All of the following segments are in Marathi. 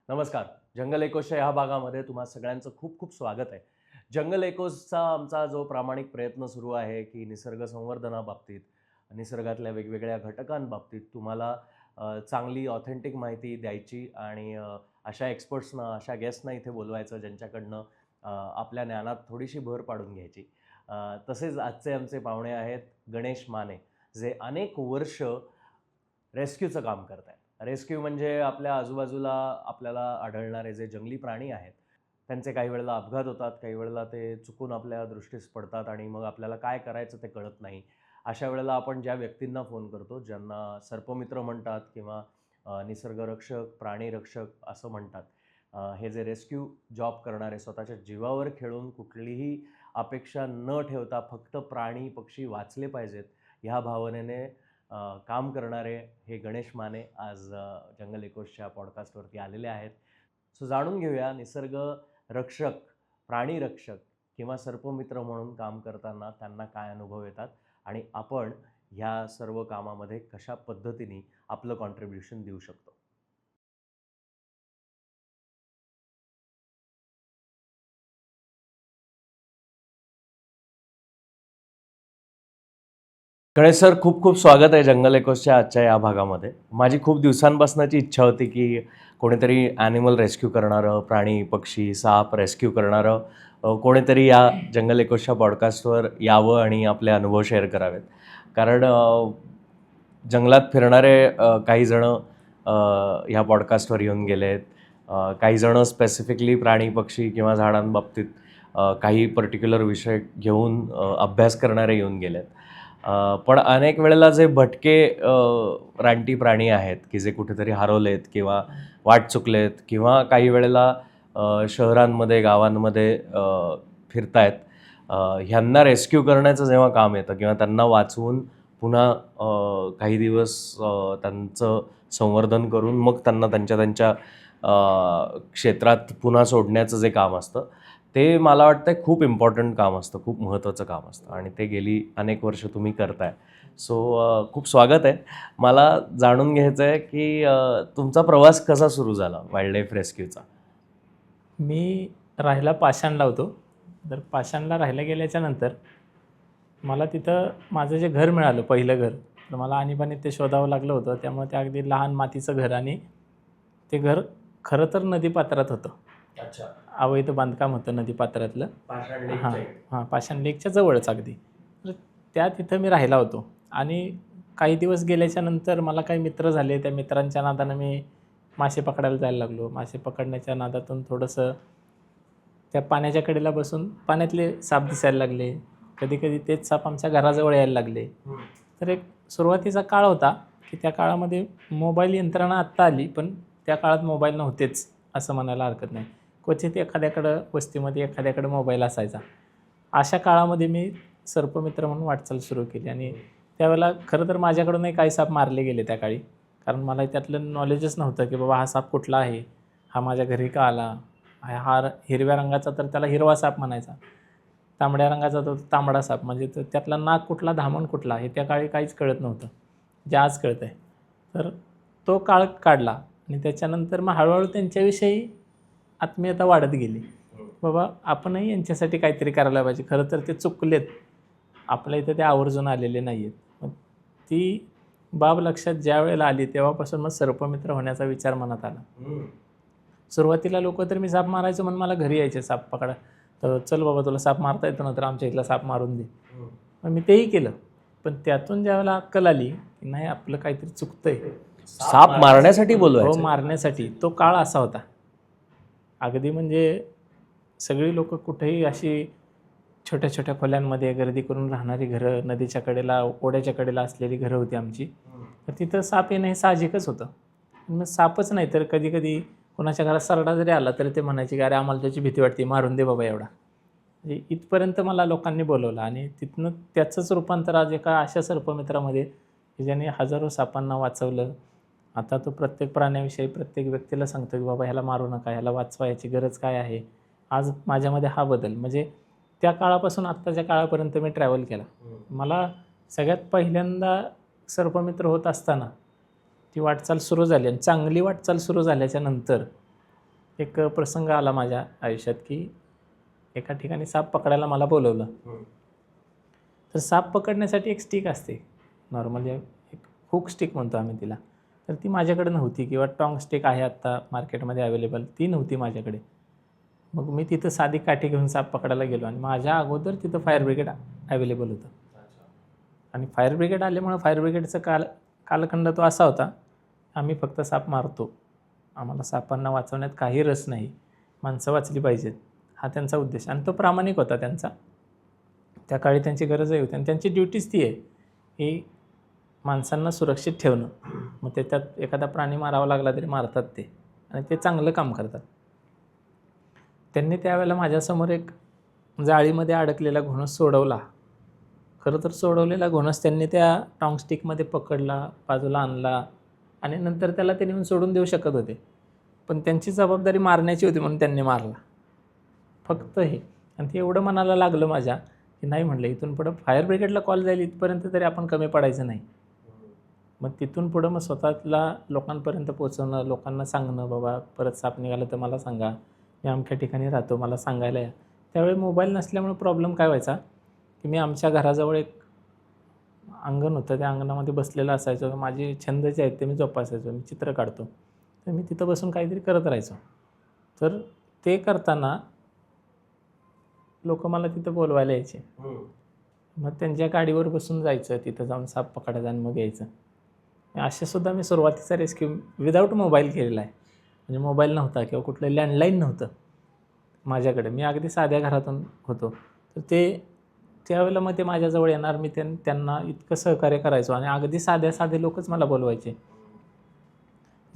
नमस्कार. जंगल इकोसच्या ह्या भागामध्ये तुम्हा सगळ्यांचं खूप खूप स्वागत आहे. जंगल इकोसचा आमचा जो प्रामाणिक प्रयत्न सुरू आहे, की निसर्ग संवर्धनाबाबतीत, निसर्गातल्या वेगवेगळ्या घटकांबाबतीत तुम्हाला चांगली ऑथेंटिक माहिती द्यायची आणि अशा एक्सपर्ट्सना, अशा गेस्टना इथे बोलवायचं ज्यांच्याकडनं आपल्या ज्ञानात थोडीशी भर पाडून घ्यायची. तसेच आजचे आमचे पाहुणे आहेत गणेश माने, जे अनेक वर्ष रेस्क्यूचं काम करत आहेत. रेस्क्यू म्हणजे आपल्या आजूबाजूला आपल्याला आढळणारे जे जंगली प्राणी आहेत, त्यांचे काही वेळेला अपघात होतात, काही वेळेला ते चुकून आपल्या दृष्टीस पडतात आणि मग आपल्याला काय करायचं ते कळत नाही. अशा वेळेला आपण ज्या व्यक्तींना फोन करतो, ज्यांना सर्पमित्र म्हणतात किंवा निसर्गरक्षक, प्राणीरक्षक असं म्हणतात. हे जे रेस्क्यू जॉब करणारे स्वतःच्या जीवावर खेळून कुठलीही अपेक्षा न ठेवता फक्त प्राणी, पक्षी वाचले पाहिजेत, ह्या भावनेने काम करणारे हे गणेश माने आज जंगल इकोसच्या पॉडकास्टवरती आलेले आहेत. सो जाणून घेऊया निसर्ग रक्षक, प्राणी रक्षक किंवा सर्पमित्र म्हणून काम करताना त्यांना काय अनुभव येतात आणि आपण ह्या सर्व कामामध्ये कशा पद्धतीने आपलं कॉन्ट्रिब्युशन देऊ शकतो. गणेश सर, खूप खूप स्वागत आहे जंगल इकोसच्या आजच्या या भागामध्ये. माझी खूप दिवसांपासूनची इच्छा होती की कोणीतरी ॲनिमल रेस्क्यू करणारं, प्राणी, पक्षी, साप रेस्क्यू करणारं कोणीतरी या जंगल इकोसच्या पॉडकास्टवर यावं आणि आपले अनुभव शेअर करावेत. कारण जंगलात फिरणारे काही जणं ह्या पॉडकास्टवर येऊन गेले आहेत. काही जणं स्पेसिफिकली प्राणी, पक्षी किंवा झाडांबाबतीत काही पर्टिक्युलर विषय घेऊन अभ्यास करणारे येऊन गेले आहेत. पण अनेक वेळेला जे भटके रानटी प्राणी आहेत की जे कुठेतरी हरवलेत किंवा वाट चुकलेत किंवा काही वेळेला शहरांमध्ये, गावांमध्ये फिरतायत, ह्यांना रेस्क्यू करण्याचं जेव्हा काम येतं किंवा त्यांना वाचवून पुन्हा काही दिवस त्यांचं संवर्धन करून मग त्यांना त्यांच्या त्यांच्या क्षेत्रात पुन्हा सोडण्याचं जे काम असतं, ते मला वाटतं खूप इम्पॉर्टंट काम असतं, खूप महत्त्वाचं काम असतं आणि ते गेली अनेक वर्ष तुम्ही करताय. सो खूप स्वागत आहे. मला जाणून घ्यायचं आहे की तुमचा प्रवास कसा सुरू झाला वाईल्डलाईफ रेस्क्यूचा? मी राहायला पाषाणला होतो. तर पाषाणला राहायला गेल्याच्यानंतर मला तिथं माझं जे घर मिळालं, पहिलं घर, तर मला आणीबाणीत ते शोधावं लागलं होतं. त्यामुळे ते अगदी लहान मातीचं घर आणि ते घर खरं तर नदीपात्रात होतं. अच्छा. अवैध बांधकाम होतं नदीपात्रातलं. पाषाण हां लेकच्या हां, पाषाण लेकच्या जवळच अगदी. तर त्या तिथं मी राहिला होतो आणि काही दिवस गेल्याच्यानंतर मला काही मित्र झाले. त्या मित्रांच्या नादानं मी मासे पकडायला जायला लागलो. मासे पकडण्याच्या नादातून थोडंसं त्या पाण्याच्या कडेला बसून पाण्यातले साप दिसायला लागले. कधी-कधी तेच साप आमच्या घराजवळ यायला लागले. तर एक सुरुवातीचा काळ होता, की त्या काळामध्ये मोबाईल यंत्रणा आत्ता आली, पण त्या काळात मोबाईल नव्हतेच असं म्हणायला हरकत नाही. क्वचित एखाद्याकडं वस्तीमध्ये एखाद्याकडं मोबाईल असायचा. अशा काळामध्ये मी सर्पमित्र म्हणून वाटचाल सुरू केली आणि त्यावेळेला खरं तर माझ्याकडूनही काही साप मारले गेले त्या काळी. कारण मला त्यातलं नॉलेजच नव्हतं, की बाबा हा साप कुठला आहे? हा माझ्या घरी का आला? हा हिरव्या रंगाचा तर त्याला हिरवा साप म्हणायचा. तांबड्या रंगाचा तो तांबडा साप. म्हणजे तो त्यातला नाग कुठला, धामण कुठला हे त्या काळी काहीच कळत नव्हतं, जे आज कळतं आहे. तर तो काळ काढला आणि त्याच्यानंतर मग हळूहळू त्यांच्याविषयी आत्मीयता वाढत गेली. बाबा आपणही यांच्यासाठी काहीतरी करायला पाहिजे. खरं तर ते चुकलेत. आपल्या इथं ते आवर्जून आलेले नाही आहेत. मग ती बाब लक्षात ज्यावेळेला आली तेव्हापासून मग सर्पमित्र होण्याचा विचार मनात आला. सुरुवातीला लोकं तर मी साप मारायचो म्हणून मला घरी यायचे साप पकडा. तर चल बाबा तुला साप मारता येतो ना, तर आमच्या इथला साप मारून दे. मग मी तेही केलं. पण त्यातून ज्यावेळेला अक्कल आली की नाही आपलं काहीतरी चुकतंय. साप मारण्यासाठी हो, बोलवायचं? मारण्यासाठी. तो काळ असा होता. अगदी म्हणजे सगळी लोकं कुठेही अशी छोट्या-छोट्या खोल्यांमध्ये गर्दी करून राहणारी घरं, नदीच्या कडेला, ओढ्याच्या कडेला असलेली घरं होती आमची. तर तिथं साप येणं हे साहजिकच होतं. मग सापच नाही तर कधी-कधी कोणाच्या घरात सरडा जरी आला तरी ते म्हणायचे की "अरे आम्हाला त्याची भीती वाटते, मारून दे बाबा एवढा." म्हणजे इथपर्यंत मला लोकांनी बोलवलं आणि तिथनं त्याचंच रूपांतर आज एका अशा सर्पमित्रामध्ये की ज्याने हजारो सापांना वाचवलं. आता तो प्रत्येक प्राण्याविषयी प्रत्येक व्यक्तीला सांगतो की बाबा ह्याला मारू नका, ह्याला वाचवा, याची गरज काय आहे. आज माझ्यामध्ये हा बदल म्हणजे त्या काळापासून आत्ताच्या काळापर्यंत मी ट्रॅव्हल केला. मला सगळ्यात पहिल्यांदा सर्पमित्र होत असताना ती वाटचाल सुरू झाली आणि चांगली वाटचाल सुरू झाल्याच्या नंतर एक प्रसंग आला माझ्या आयुष्यात की एका ठिकाणी साप पकडायला मला बोलवलं. तर साप पकडण्यासाठी एक स्टिक असते, नॉर्मली एक हुक स्टिक म्हणतो आम्ही तिला. तर ती माझ्याकडे नव्हती, किंवा टॉंग स्टिक आहे आत्ता मार्केटमध्ये अवेलेबल, ती नव्हती माझ्याकडे. मग मी तिथं साधी काठी घेऊन साप पकडायला गेलो आणि माझ्या अगोदर तिथं फायर ब्रिगेड अवेलेबल होतं. आणि फायर ब्रिगेड आल्यामुळं फायर ब्रिगेडचा कालखंड तो असा होता, आम्ही फक्त साप मारतो, आम्हाला सापांना वाचवण्यात काही रस नाही, माणसं वाचली पाहिजेत, हा त्यांचा उद्देश. आणि तो प्रामाणिक होता त्यांचा. त्या काळी त्यांची गरजही होती आणि त्यांची ड्युटीच ती आहे की माणसांना सुरक्षित ठेवणं. मग ते त्यात एखादा प्राणी मारावा लागला तरी मारतात ते, आणि ते चांगलं काम करतात. त्यांनी त्यावेळेला माझ्यासमोर एक जाळीमध्ये अडकलेला घोणस सोडवला. खरं तर सोडवलेला घोणस त्यांनी त्या टॉंग स्टिकमध्ये पकडला, बाजूला आणला आणि नंतर त्याला ते नेऊन सोडून देऊ शकत होते. पण त्यांची जबाबदारी मारण्याची होती म्हणून त्यांनी मारला, फक्त हे. आणि ते एवढं मनाला लागलं माझ्या की नाही, म्हटलं इथून पुढं फायर ब्रिगेडला कॉल जाईल इथपर्यंत तरी आपण कमी पडायचं नाही. मग तिथून पुढं मग स्वतःला लोकांपर्यंत पोचवणं, लोकांना सांगणं, बाबा परत साप निघालं तर मला सांगा, मी अमक्या ठिकाणी राहतो, मला सांगायला या. त्यावेळी मोबाईल नसल्यामुळे प्रॉब्लेम काय व्हायचा की मी आमच्या घराजवळ एक अंगण होतं, त्या अंगणामध्ये बसलेलं असायचो. माझे छंद जे आहेत ते मी जोपासायचो, मी चित्र काढतो, तर मी तिथं बसून काहीतरी करत राहायचो. तर ते करताना लोक मला तिथं बोलवायला यायचे. मग त्यांच्या गाडीवर बसून जायचं, तिथं जाऊन साप पकडायचा आणि मग यायचं. असेसुद्धा मी सुरुवातीचा रेस्क्यू विदाऊट मोबाईल केलेला आहे. म्हणजे मोबाईल नव्हता किंवा कुठलं लँडलाईन नव्हतं माझ्याकडे, मी अगदी साध्या घरातून होतो. तर त्यावेळेला मग ते माझ्याजवळ येणार, मी त्यांना इतकं सहकार्य करायचो. आणि अगदी साधे लोकच मला बोलवायचे,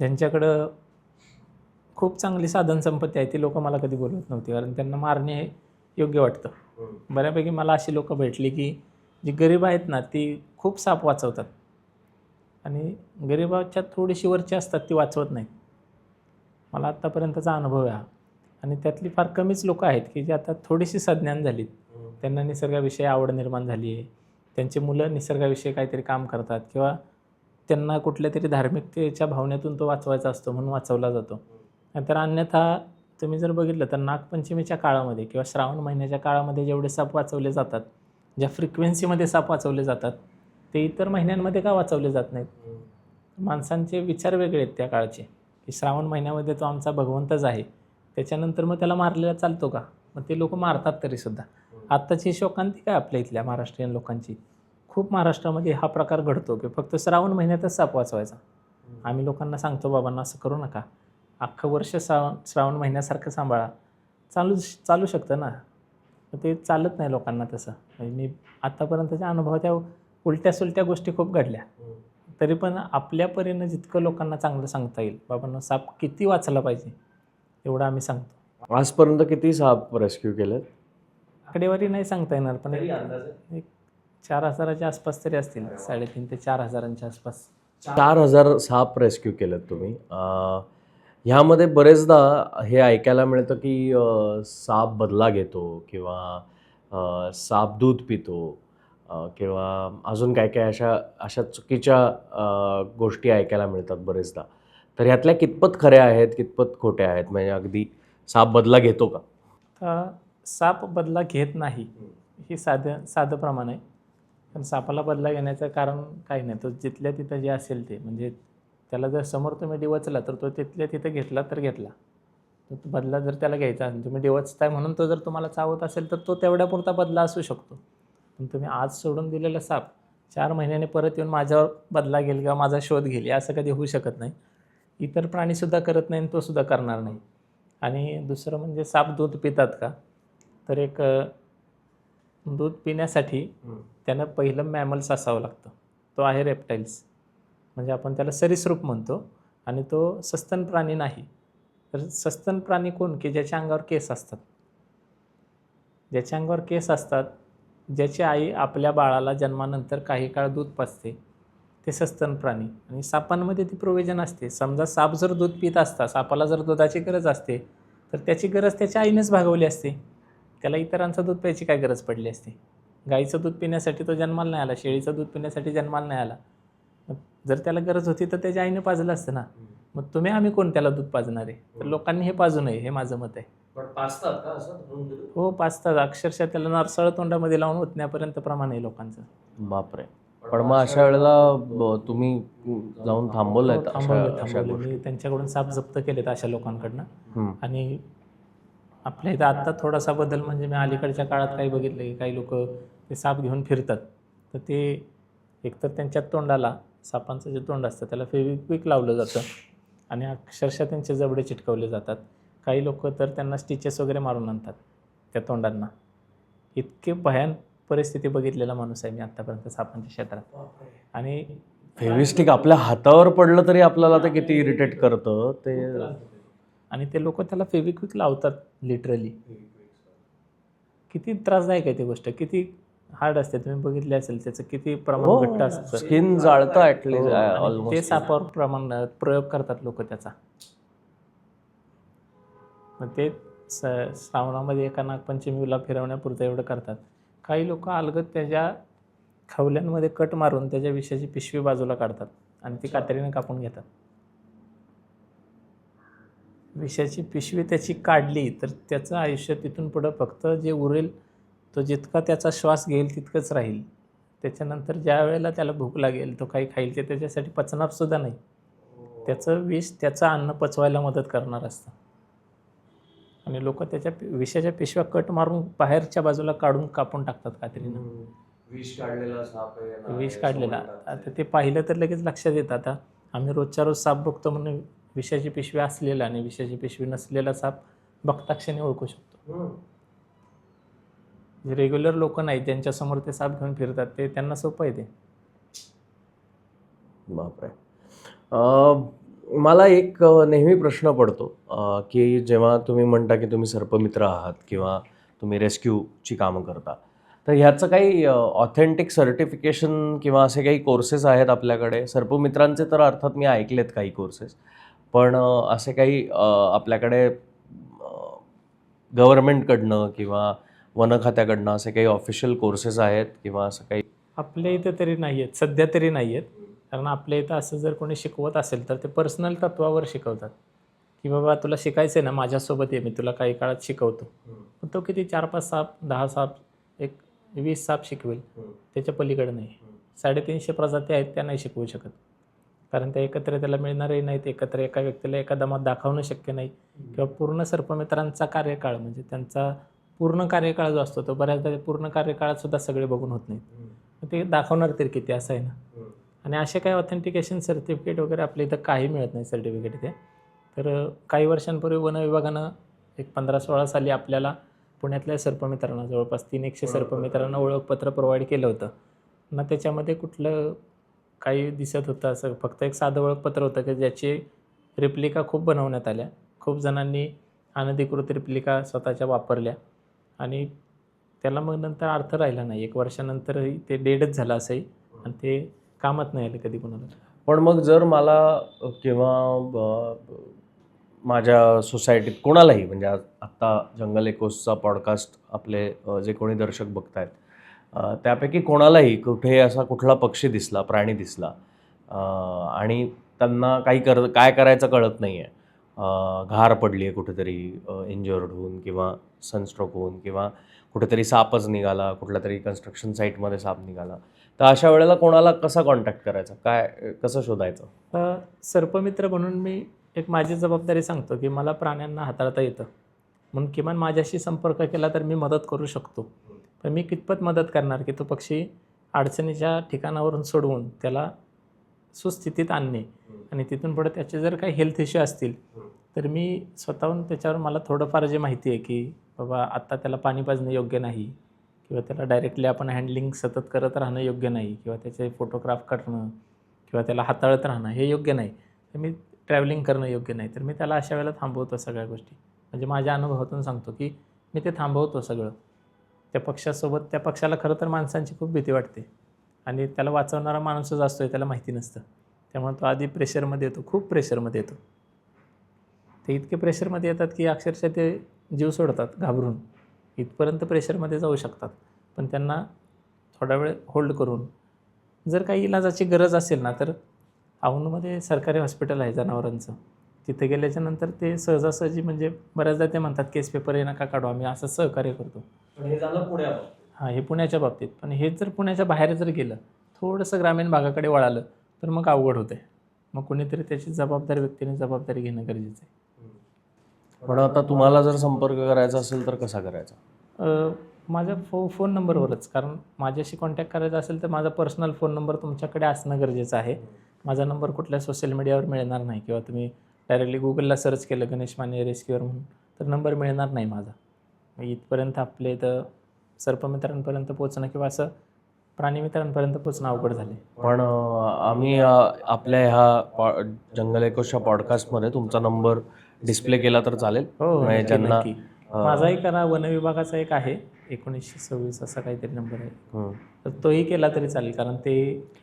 ज्यांच्याकडं खूप चांगली साधनसंपत्ती आहे. ती लोक मला कधी बोलवत नव्हती, कारण त्यांना मारणे हे योग्य वाटतं. बऱ्यापैकी मला अशी लोकं भेटली की जी गरीब आहेत ना, ती खूप साप वाचवतात, आणि गरिबाच्या थोडीशी वरची असतात ती वाचवत नाहीत. मला आत्तापर्यंतचा अनुभव आहे हा. आणि त्यातली फार कमीच लोकं आहेत की जी आता थोडीशी सज्ञान झालीत, त्यांना निसर्गाविषयी आवड निर्माण झाली आहे, त्यांची मुलं निसर्गाविषयी काहीतरी काम करतात, किंवा त्यांना कुठल्या तरी धार्मिकतेच्या भावनेतून तो वाचवायचा असतो म्हणून वाचवला जातो. नाहीतर अन्यथा तुम्ही जर बघितलं तर नागपंचमीच्या काळामध्ये किंवा श्रावण महिन्याच्या काळामध्ये जेवढे साप वाचवले जातात, ज्या फ्रिक्वेन्सीमध्ये साप वाचवले जातात, ते इतर महिन्यांमध्ये का वाचवले जात नाहीत? माणसांचे विचार वेगळे आहेत त्या काळचे, की श्रावण महिन्यामध्ये तो आमचा भगवंतच आहे, त्याच्यानंतर मग त्याला मारलेला चालतो का? मग ते लोक मारतात तरीसुद्धा. आत्ताची शोकांती काय आपल्या इथल्या महाराष्ट्रीयन लोकांची, खूप महाराष्ट्रामध्ये हा प्रकार घडतो की फक्त श्रावण महिन्यातच साप वाचवायचा. आम्ही लोकांना सांगतो, बाबांना असं करू नका, अख्खं वर्ष श्रावण महिन्यासारखं सांभाळा, चालू शकतं ना. ते चालत नाही लोकांना तसं. म्हणजे मी आत्तापर्यंतच्या अनुभव त्या उलट्या सुलट्या गोष्टी खूप घडल्या, तरी पण आपल्या परीनं जितकं लोकांना चांगलं सांगता येईल, बाबांना साप किती वाचला पाहिजे एवढं आम्ही सांगतो. आजपर्यंत किती साप रेस्क्यू केलेत? आकडेवारी नाही सांगता येणार, पण एक 4,000च्या आसपास तरी असतील, 3,500 ते 4,000च्या आसपास. 4,000 साप रेस्क्यू केलेत तुम्ही. ह्यामध्ये बरेचदा हे ऐकायला मिळतं की साप बदला घेतो, किंवा साप दूध पितो, किंवा अजून काय काय अशा चुकीच्या गोष्टी ऐकायला मिळतात बरेचदा. तर ह्यातल्या कितपत खऱ्या आहेत, कितपत खोट्या आहेत? म्हणजे अगदी साप बदला घेतो का? साप बदला घेत नाही, ही साधं प्रमाण आहे. पण सापाला बदला घेण्याचं कारण काही नाही, तो जिथल्या तिथं जे असेल ते, म्हणजे त्याला जर समोर तुम्ही डिवचला तर तो तिथल्या तिथं घेतला तर घेतला. तो बदला जर त्याला घ्यायचा असेल, तुम्ही डिवचताय म्हणून तो जर तुम्हाला चावत असेल तर तो तेवढ्यापुरता बदला असू शकतो. पण तुम्ही आज सोडून दिलेला साप 4 महिन्याने परत येऊन माझ्यावर बदला घेईल किंवा माझा शोध घेईल, असं कधी होऊ शकत नाही. इतर प्राणीसुद्धा करत नाही आणि तोसुद्धा करणार नाही. आणि दुसरं म्हणजे साप दूध पितात का? तर एक दूध पिण्यासाठी त्यानं पहिलं मॅमल्स असावं लागतं, तो आहे रेप्टाईल्स, म्हणजे आपण त्याला सरीसृप म्हणतो. आणि तो सस्तन प्राणी नाही. तर सस्तन प्राणी कोण? की ज्याच्या अंगावर केस असतात. ज्याच्या अंगावर केस असतात, ज्याची आई आपल्या बाळाला जन्मानंतर काही काळ दूध पाजते, ते सस्तन प्राणी. आणि सापांमध्ये ती प्रोव्हिजन असते. समजा साप जर दूध पित असता, सापाला जर दुधाची गरज असते, तर त्याची गरज त्याच्या आईनेच भागवली असते. त्याला इतरांचं दूध प्यायची काय गरज पडली असते? गाईचं दूध पिण्यासाठी तो जन्माला नाही आला, शेळीचं दूध पिण्यासाठी जन्माला नाही आला. जर त्याला गरज होती तर त्याच्या आईने पाजलं असतं ना. मग आम्ही कोण त्याला दूध पाजणार आहे? तर लोकांनी हे पाजू नये, हे माझं मत आहे. पण पाचतात का असं धरून दूध? हो, पाजतात. अक्षरशः त्याला नारसाळ तोंडामध्ये लावून ओतण्यापर्यंत प्रमाण आहे लोकांचं. बापरे. पण मग अशा वेळेला तुम्ही जाऊन हो, थांबवलंय अशा थांबवले. गोष्टी? मी त्यांच्याकडून साप जप्त केलेत अशा लोकांकडनं. हम्म. आणि आपल्या इथं आत्ता थोडासा बदल म्हणजे मी अलीकडच्या काळात काही बघितलं की काही लोक ते साप घेऊन फिरतात. तर ते एकतर त्यांच्या तोंडाला, सापांचं जे तोंड असतं त्याला फेविक्विक लावलं जातं आणि अक्षरशः त्यांचे जबडे चिटकवले जातात. काही लोक तर त्यांना स्टिचेस वगैरे मारून आणतात त्या तोंडांना. इतके भयान परिस्थिती बघितलेला माणूस आहे मी आत्तापर्यंत सापांच्या क्षेत्रात. आणि फेविस्टिक आपल्या हातावर पडलं तरी आपल्याला ते किती इरिटेट करतं ते. आणि ते लोक त्याला फेविक्विक लावतात लिटरली. किती त्रासदायक आहे ती गोष्ट, किती हार्ड असते. तुम्ही बघितले असेल त्याचं किती प्रमाण घट्ट असतं. स्किन जाळतं हो, ऍटलीस्ट आणि ते ऑलमोस्ट. सापावर प्रयोग करतात लोक त्याचा. मग ते श्रावणामध्ये एका नागपंचमीला फिरवण्यापुरतं एवढं करतात. काही लोक अलगद त्याच्या खवल्यांमध्ये कट मारून त्याच्या विषाची पिशवी बाजूला काढतात आणि ती कात्रीने कापून घेतात. विषाची पिशवी त्याची काढली तर त्याचं आयुष्य तिथून पुढं फक्त जे उरेल तो जितका त्याचा श्वास घेईल तितकंच राहील. त्याच्यानंतर ज्या वेळेला त्याला भूक लागेल तो काही खाईल ते त्याच्यासाठी पचणारसुद्धा नाही. त्याचं विष त्याचं अन्न पचवायला मदत करणार असतं. आणि लोक त्याच्या विषाच्या पिशव्या कट मारून बाहेरच्या बाजूला काढून कापून टाकतात कात्रीनं. विष काढलेला साप आहे ना, विष असं काढलेला. म्हणतात. आता ते पाहिलं तर लगेच लक्षात येतं. आता आम्ही रोजच्या रोज साप बघतो म्हणून विषाची पिशवी असलेला आणि विषाची पिशवी नसलेला साप बघताक्षणी ओळखू शकतो. जे रेग्युलर लोक नाहीत ज्यांच्यासमोर ते साप घेऊन फिरतात ते त्यांना सोपं आहे ते. बापरे. मला एक नेहमी प्रश्न पडतो की जेव्हा तुम्ही म्हणता की तुम्ही सर्पमित्र आहात किंवा तुम्ही रेस्क्यूची कामं करता, तर ह्याचं काही ऑथेंटिक सर्टिफिकेशन किंवा असे काही कोर्सेस आहेत आपल्याकडे? सर्पमित्रांचे तर अर्थात मी ऐकलेत काही कोर्सेस, पण असे काही आपल्याकडे गव्हर्नमेंटकडनं किंवा वन खात्याकडनं असे काही ऑफिशियल कोर्सेस आहेत किंवा असं काही? आपल्या इथं तरी नाही आहेत, सध्या तरी नाही आहेत. कारण आपल्या इथं असं जर कोणी शिकवत असेल तर ते पर्सनल तत्वावर शिकवतात की बाबा तुला शिकायचं आहे ना, माझ्यासोबत ये, मी तुला काही काळात शिकवतो. पण तो किती 4-5 साप, 10 साप, एक 20 साप शिकवेल, त्याच्या पलीकडे नाही. 350 प्रजाती आहेत त्या नाही शिकवू शकत. कारण त्या एकत्र त्याला मिळणारही नाहीत. एकत्र एका व्यक्तीला एका दमात दाखवणं शक्य नाही. किंवा पूर्ण सर्पमित्रांचा कार्यकाळ म्हणजे त्यांचा पूर्ण कार्यकाळ जो असतो तो बऱ्याचदा पूर्ण कार्यकाळात सुद्धा सगळे बघून होत नाहीत. ते दाखवणार तरी किती असं आहे ना. आणि असे काही ऑथेंटिकेशन सर्टिफिकेट वगैरे आपल्या इथं काही मिळत नाही सर्टिफिकेट ते. तर काही वर्षांपूर्वी वन विभागानं एक 15-16 साली आपल्याला पुण्यातल्या सर्पमित्रांना जवळपास 300 सर्पमित्रांना ओळखपत्र प्रोव्हाइड केलं होतं ना. त्याच्यामध्ये कुठलं काही दिसत होतं असं फक्त एक साधं ओळखपत्र होतं की ज्याची रिप्लिका खूप बनवण्यात आल्या. खूप जणांनी अनधिकृत रिप्लिका स्वतःच्या वापरल्या आणि त्याला मग नंतर अर्थ राहिला नाही. 1 वर्षानंतरही ते डेडच झालं असंही आणि ते कामात नाही आलं कधी कोणाला. पण मग जर मला किंवा माझ्या सोसायटीत कोणालाही, म्हणजे आत्ता जंगल एकोसचा पॉडकास्ट आपले जे कोणी दर्शक बघतायत त्यापैकी कोणालाही कुठे असा कुठला पक्षी दिसला, प्राणी दिसला आणि त्यांना काय करायचं कळत नाही आहे, घार पडली आहे कुठेतरी इंजर्ड होऊन किंवा सनस्ट्रोक होऊन किंवा कुठेतरी सापच निघाला, कुठल्या तरी कन्स्ट्रक्शन साईटमध्ये साप निघाला, तर अशा वेळेला कोणाला कसा कॉन्टॅक्ट करायचा, कसं शोधायचं? तर सर्पमित्र म्हणून मी एक माझी जबाबदारी सांगतो की मला प्राण्यांना हाताळता येतं म्हणून किमान माझ्याशी संपर्क केला तर मी मदत करू शकतो. पण मी कितपत मदत करणार की तो पक्षी अडचणीच्या ठिकाणावरून सोडवून त्याला सुस्थितीत आणणे आणि तिथून पुढे त्याचे जर काही हेल्थ इश्यू असतील तर मी स्वतःहून त्याच्यावर मला थोडंफार जे माहिती आहे की बाबा आत्ता त्याला पाणी पाजणं योग्य नाही किंवा त्याला डायरेक्टली आपण हँडलिंग सतत करत राहणं योग्य नाही किंवा त्याचे फोटोग्राफ करणं किंवा त्याला हाताळत राहणं हे योग्य नाही. तर मी ट्रॅव्हलिंग करणं योग्य नाही. तर मी त्याला अशा वेळेला थांबवतो सगळ्या गोष्टी. म्हणजे माझ्या अनुभवातून सांगतो की मी ते थांबवतो सगळं. त्या पक्षाला खरं तर माणसांची खूप भीती वाटते आणि त्याला वाचवणारा माणूसच असतो हे त्याला माहिती नसतं. त्यामुळे तो आधी प्रेशरमध्ये येतो, खूप प्रेशरमध्ये येतो. ते इतके प्रेशरमध्ये येतात की अक्षरशः ते जीव सोडतात घाबरून. इथपर्यंत प्रेशरमध्ये जाऊ शकतात. पण त्यांना थोडा वेळ होल्ड करून जर काही इलाजाची गरज असेल ना तर औंधमध्ये सरकारी हॉस्पिटल आहे जनावरांचं. तिथे गेल्याच्यानंतर ते सहजासहजी म्हणजे बऱ्याचदा ते म्हणतात केस पेपर हे नका काढू, आम्ही असं सहकार्य करतो. पण हे झालं पुण्यात. हां, हे पुण्याच्या बाबतीत. पण हे जर पुण्याच्या बाहेर जर गेलं, थोडंसं ग्रामीण भागाकडे वळालं तर मग अवघड होतं आहे. मग कोणीतरी त्याची जबाबदारी व्यक्तीने जबाबदारी घेणं गरजेचं आहे. पण आता तुम्हाला जर संपर्क करायचा असेल तर कसा करायचा? माझ्या फोन नंबरवरच, कारण माझ्याशी कॉन्टॅक्ट करायचा असेल तर माझा पर्सनल फोन नंबर तुमच्याकडे असणं गरजेचं आहे. माझा नंबर कुठल्या सोशल मीडियावर मिळणार नाही किंवा तुम्ही डायरेक्टली गुगलला सर्च केलं गणेश माने रेस्क्यूअर म्हणून तर नंबर मिळणार नाही माझा. मग इथपर्यंत आपले तर सर्पमित्रांपर्यंत पोचणं किंवा असं प्राणीमित्रांपर्यंत पोचणं अवघड झाले. पण आम्ही आपल्या ह्या जंगल एकोसच्या पॉडकास्टमध्ये तुमचा नंबर डिस्प्ले केला तर चालेल? हो, म्हणजे नक्की, ज्यांना नक्की. माझाही करा, वन विभागाचा एक आहे 1926 असा काहीतरी नंबर आहे, तर तोही केला तरी चालेल, कारण ते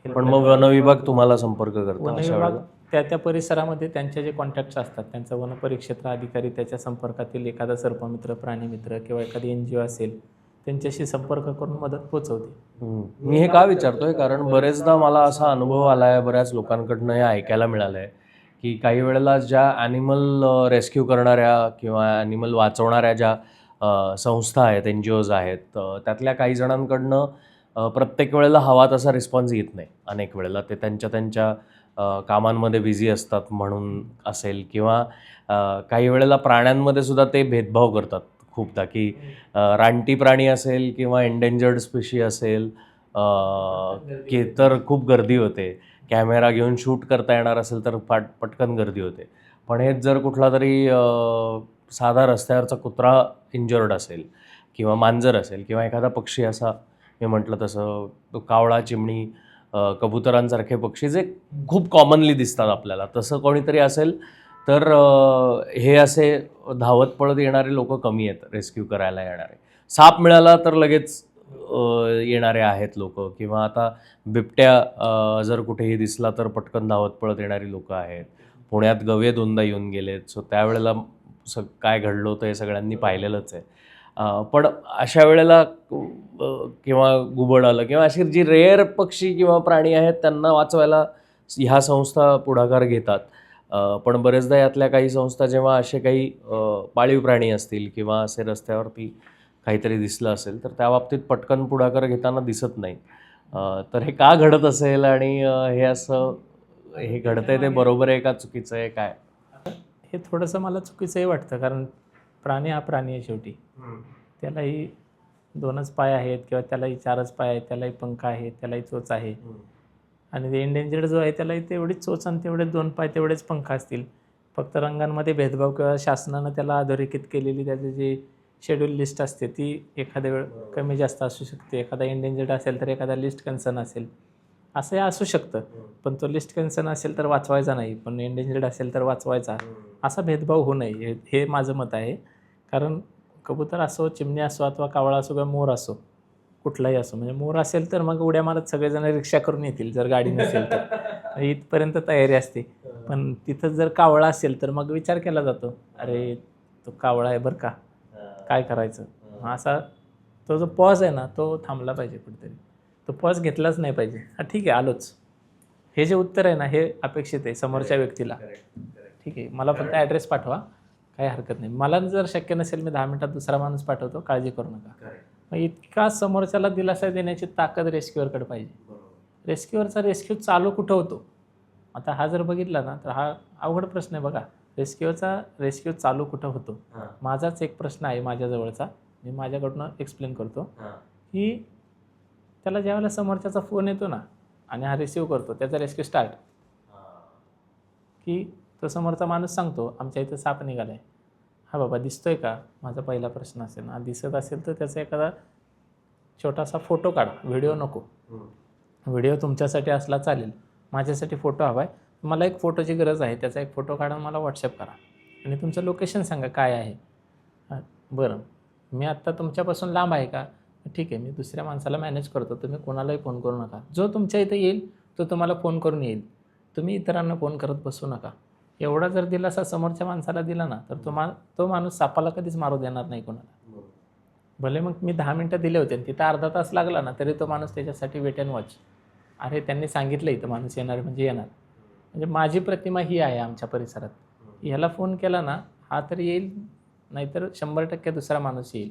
पण मग वन विभाग तुम्हाला संपर्क करतो वन अशा विभाग वेळेला? त्या परिसरामध्ये त्यांचे जे कॉन्टॅक्ट्स असतात, त्यांचा वन परिक्षेत्र अधिकारी त्याच्या संपर्कातील एखादा सर्पमित्र, प्राणीमित्र किंवा एखादी NGO असेल, त्यांच्याशी संपर्क करून मदत पोचवते. मी हे का विचारतोय, कारण बरेचदा मला असा अनुभव आला आहे, बऱ्याच लोकांकडनं हे ऐकायला मिळालं आहे की काही वेळेला ज्या ॲनिमल रेस्क्यू करणाऱ्या किंवा ॲनिमल वाचवणाऱ्या ज्या संस्था आहेत, NGOज आहेत, त्यातल्या काही जणांकडनं प्रत्येक वेळेला हवा तसा रिस्पॉन्स येत नाही. अनेक वेळेला ते त्यांच्या कामांमध्ये बिझी असतात म्हणून असेल, किंवा काही वेळेला प्राण्यांमध्ये सुद्धा ते भेदभाव करतात खूपदा, की रानटी प्राणी असेल किंवा एंडेंजर्ड स्पेशी असेल की तर खूप गर्दी होते. कॅमेरा घेऊन शूट करता येणार असेल तर पटकन गर्दी होते. पण हेच जर कुठला तरी साधा रस्त्यावरचा कुत्रा इंजर्ड असेल किंवा मांजर असेल किंवा एखादा पक्षी, असा मी म्हटलं तसं तो कावळा, चिमणी, कबुतरांसारखे पक्षी जे खूप कॉमनली दिसतात आपल्याला, तसं कोणीतरी असेल तर हे असे धावत पळत येणारे लोक कमी आहेत रेस्क्यू करायला येणारे. साप मिळाला तर लगेच येणारे आहेत लोक, किंवा आता बिबट्या जर कुठेही दिसला तर पटकन धावत पळत येणारी लोक आहेत. पुण्यात गवे 2दा येऊन गेलेत, सो त्यावेळेला काय घडलं होतं हे सगळ्यांनी पाहिलेलंच आहे. पण अशा वेळेला किंवा घुबड आलं किंवा अशी जी रेअर पक्षी किंवा प्राणी आहेत त्यांना वाचवायला ह्या संस्था पुढाकार घेतात. पण बरेचदा यातल्या काही संस्था जेव्हा असे काही पाळीव प्राणी असतील किंवा असे रस्त्यावरती काहीतरी दिसलं असेल तर त्या बाबतीत पटकन पुढाकार घेताना दिसत नाही. तर हे का घडत असेल आणि हे असं हे घडतंय ते बरोबर आहे का चुकीचं आहे काय? हे थोडंसं मला चुकीचंही वाटतं, कारण प्राणी हा प्राणी आहे शेवटी. त्यालाही 2च पाय आहेत किंवा त्यालाही 4च पाय आहेत, त्यालाही पंख आहेत, त्यालाही चोच आहे. आणि ते एंडेंजर्ड जो आहे त्यालाही तेवढीच चोच आणि तेवढेच 2 पाय, तेवढेच पंख असतील. फक्त रंगांमध्ये भेदभाव किंवा शासनानं त्याला अधोरेखित केलेली त्याची जी शेड्यूल लिस्ट असते ती एखाद्या वेळ कमी जास्त असू शकते. एखादा एंडेंजर्ड असेल तर एखादा लिस्ट कन्सर्न असेल, असंही असू शकतं. पण तो लिस्ट कन्सर्न असेल तर वाचवायचा नाही, पण एंडेंजर्ड असेल तर वाचवायचा, असा भेदभाव होऊ नये हे माझं मत आहे. कारण कबूतर असो, चिमणी असो अथवा कावळा असो किंवा मोर असो, कुठलाही असो, म्हणजे मोर असेल तर मग उड्या मारत सगळेजण रिक्षा करून येतील जर गाडी नसेल तर, इथपर्यंत तयारी असते. पण तिथं जर कावळा असेल तर मग विचार केला जातो, अरे तो कावळा आहे बरं का, काय करायचं. असा तो जो पॉज आहे ना तो थांबला पाहिजे कुठेतरी, तो पॉज घेतलाच नाही पाहिजे. हा ठीक आहे आलोच, हे जे उत्तर आहे ना हे अपेक्षित आहे समोरच्या व्यक्तीला. ठीक आहे, मला फक्त ॲड्रेस पाठवा, काही हरकत नाही. मला जर शक्य नसेल मी 10 मिनिटात दुसरा माणूस पाठवतो, काळजी करू नका. मग इतका समोरच्याला दिलासा देण्याची ताकद रेस्क्यूअरकडे पाहिजे. रेस्क्यूअरचा रेस्क्यू चालू कुठं होतो, आता हा जर बघितला ना तर हा अवघड प्रश्न आहे बघा. रेस्क्यू चालू कुठं होतो. माझाच एक प्रश्न आहे माझ्याजवळचा, मी माझ्याकडून एक्सप्लेन करतो. की त्याला ज्यावेळेला समोरच्याचा फोन येतो ना आणि हा रिसिव्ह करतो, त्याचा रेस्क्यू स्टार्ट, की तो समोरचा माणूस सांगतो आमच्या इथं साप निघाला आहे. हा बाबा दिसतोय का, माझा पहिला प्रश्न असेल ना. दिसत असेल तर त्याचा एखादा छोटासा फोटो काढा, व्हिडिओ नको. व्हिडिओ तुमच्यासाठी असला चालेल, माझ्यासाठी फोटो हवा आहे, मला एक फोटोची गरज आहे, त्याचा एक फोटो काढून मला व्हॉट्सअप करा आणि तुमचं लोकेशन सांगा काय आहे. बरं, मी आत्ता तुमच्यापासून लांब आहे का, ठीक आहे, मी दुसऱ्या माणसाला मॅनेज करतो, तुम्ही कोणालाही फोन करू नका. जो तुमच्या इथं येईल तो तुम्हाला फोन करून येईल, तुम्ही इतरांना फोन करत बसू नका. एवढा जर दिलासा समोरच्या माणसाला दिला ना तर तो माणूस सापाला कधीच मारू देणार नाही कोणाला. भले मग मी 10 मिनटं दिले होते आणि तिथं अर्धा तास लागला ना तरी तो माणूस त्याच्यासाठी वेट अँड वॉच. अरे त्यांनी सांगितलं इथं माणूस येणार म्हणजे येणार. म्हणजे माझी प्रतिमा ही आहे आमच्या परिसरात. ह्याला फोन केला ना, हा तर येईल, नाहीतर 100% दुसरा माणूस येईल.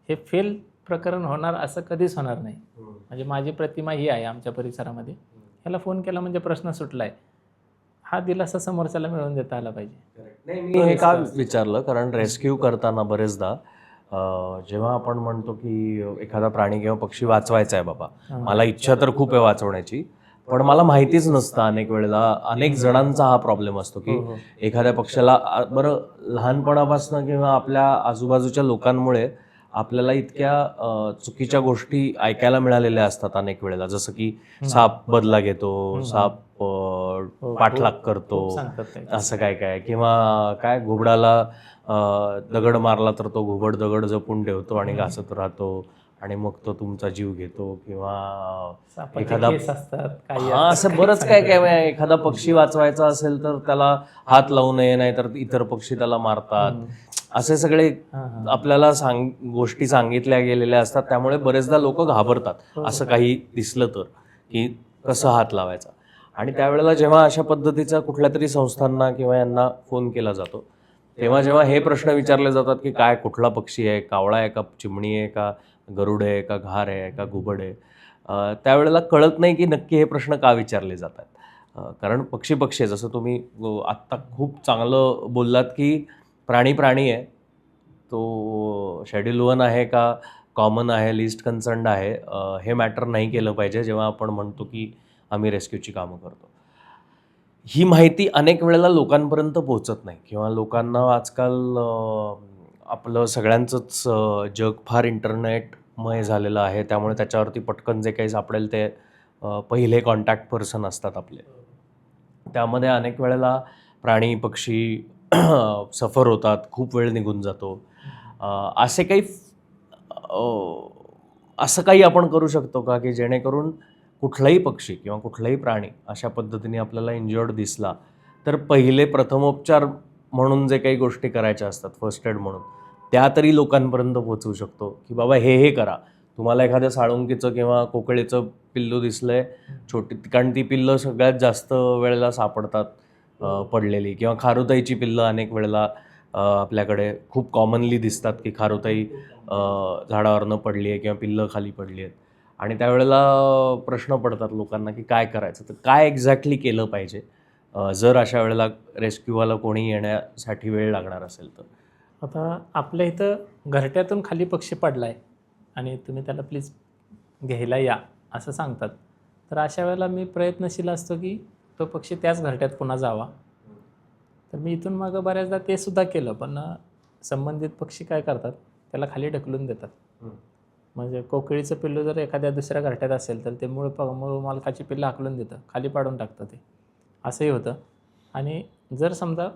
हे फेल प्रकरण होणार असं कधीच होणार नाही. म्हणजे माझी प्रतिमा ही आहे आमच्या परिसरामध्ये. ह्याला फोन केला म्हणजे प्रश्न सुटला आहे. हा दिलासा समोरच्याला मिळवून देता आला पाहिजे. नाही, मी हे का विचारलं, कारण रेस्क्यू करताना बरेचदा जेव्हा आपण म्हणतो की एखादा प्राणी किंवा पक्षी वाचवायचा आहे बाबा, मला इच्छा तर खूप आहे वाचवण्याची, पण मला माहितीच नसतं. अनेक वेळेला अनेक जणांचा हा प्रॉब्लेम असतो की एखाद्या पक्षाला बरं लहानपणापासून किंवा आपल्या आजूबाजूच्या लोकांमुळे आपल्याला इतक्या चुकीच्या गोष्टी ऐकायला मिळालेल्या असतात अनेक वेळेला, जसं की साप बदला घेतो, साप पाठलाग करतो, सांगतात ते. असं काय काय, किंवा काय घुबडाला दगड मारला तर तो घुबड दगड जपून ठेवतो आणि घासत राहतो आणि मग तो तुमचा जीव घेतो, किंवा सापाचे एखादा केस असतात, काही हा असं बरंच काय काय. एखादा पक्षी वाचवायचा असेल तर त्याला हात लावू नये, नाहीतर इतर पक्षी त्याला मारतात. असे सगळे आपल्याला गोष्टी सांगितल्या गेलेल्या असतात. त्यामुळे बरेचदा लोक घाबरतात असं काही दिसलं तर, की कसं हात लावायचा. आणि त्यावेळेला जेव्हा अशा पद्धतीचा कुठल्या तरी संस्थांना किंवा यांना फोन केला जातो, तेव्हा जेव्हा हे प्रश्न विचारले जातात की काय, कुठला पक्षी आहे, कावळा आहे का, चिमणी आहे का, गरुड आहे का, घार आहे का, घुबड आहे, त्यावेळेला कळत नाही की नक्की हे प्रश्न का विचारले जातात. कारण पक्षी आहे. जसं तुम्ही आत्ता खूप चांगलं बोललात की प्राणी आहे, तो शेड्यूल 1 आहे का कॉमन आहे, लिस्ट कन्सर्न्ड आहे, हे मॅटर नाही केलं पाहिजे जेव्हा आपण म्हणतो की आम्ही रेस्क्यूची कामं करतो. ही माहिती अनेक वेळेला लोकांपर्यंत पोहोचत नाही, किंवा लोकांना आजकाल आपलं सगळ्यांचंच जग फार इंटरनेटमय झालेलं आहे. त्यामुळे त्याच्यावरती पटकन जे काही सापडेल ते पहिले कॉन्टॅक्ट पर्सन असतात आपले. त्यामध्ये अनेक वेळेला प्राणी पक्षी सफर होतात, खूप वेळ निघून जातो. असं काही आपण करू शकतो का की जेणेकरून कुठलाही पक्षी किंवा कुठलाही प्राणी अशा पद्धतीने आपल्याला इंजर्ड दिसला तर पहिले प्रथमोपचार म्हणून जे काही गोष्टी करायच्या असतात, फर्स्ट एड म्हणून, त्या तरी लोकांपर्यंत पोहोचवू शकतो की बाबा हे करा. तुम्हाला एखाद्या साळुंकीचं किंवा कोकळीचं पिल्लू दिसलंय छोटी, कारण ती पिल्लं सगळ्यात जास्त वेळेला सापडतात पडलेली, किंवा खारुताईची पिल्लं अनेक वेळेला आपल्याकडे खूप कॉमनली दिसतात की खारुताई झाडावरनं पडली आहे किंवा पिल्लं खाली पडली आहेत. आणि त्यावेळेला प्रश्न पडतात लोकांना की काय करायचं, तर काय एक्झॅक्टली केलं पाहिजे जर अशा वेळेला रेस्क्यूवाला कोणी येण्यासाठी वेळ लागणार असेल तर. आता आपल्या इथं घरट्यातून खाली पक्षी पडला आहे आणि तुम्ही त्याला प्लीज घ्यायला या असं सांगतात, तर अशा वेळेला मी प्रयत्नशील असतो की तो पक्षी त्याच घरट्यात पुन्हा जावा. तर मी इथून मागं बऱ्याचदा ते सुद्धा केलं, पण संबंधित पक्षी काय करतात, त्याला खाली ढकलून देतात. म्हणजे कोकिळीचं पिल्लू जर एखाद्या दुसऱ्या घरट्यात असेल तर ते मूळ मालकाची पिल्लं हाकलून देतं, खाली पाडून टाकतं ते, असंही होतं. आणि जर समजा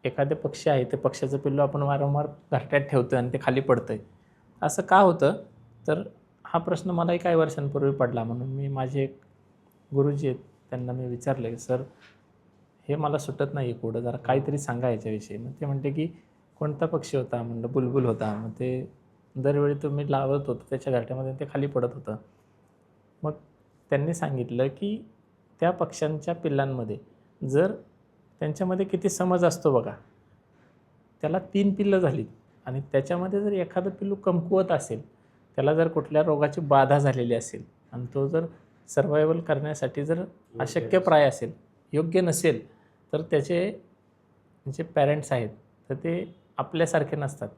एखादे पक्षी आहे, ते पक्ष्याचं पिल्लू आपण वारंवार घरट्यात ठेवतो आणि ते खाली पडतं आहे, असं का होतं, तर हा प्रश्न मलाही काही वर्षांपूर्वी पडला. म्हणून मी माझे एक गुरुजी आहेत त्यांना मी विचारलं की सर हे मला सुटत नाही आहे पुढं, जरा काहीतरी सांगा याच्याविषयी. मग ते म्हणते की कोणता पक्षी होता, म्हणलं बुलबुल होता. मग ते दरवेळी तुम्ही लावत होतं त्याच्या घरट्यामध्ये ते खाली पडत होतं. मग त्यांनी सांगितलं की त्या पक्ष्यांच्या पिल्लांमध्ये जर त्यांच्यामध्ये किती समज असतो बघा, त्याला 3 पिल्लं झाली आणि त्याच्यामध्ये जर एखादं पिल्लू कमकुवत असेल, त्याला जर कुठल्या रोगाची बाधा झालेली असेल आणि तो जर सर्वायवल करण्यासाठी जर अशक्यप्राय असेल, योग्य नसेल, तर त्याचे जे पॅरेंट्स आहेत तर ते आपल्यासारखे नसतात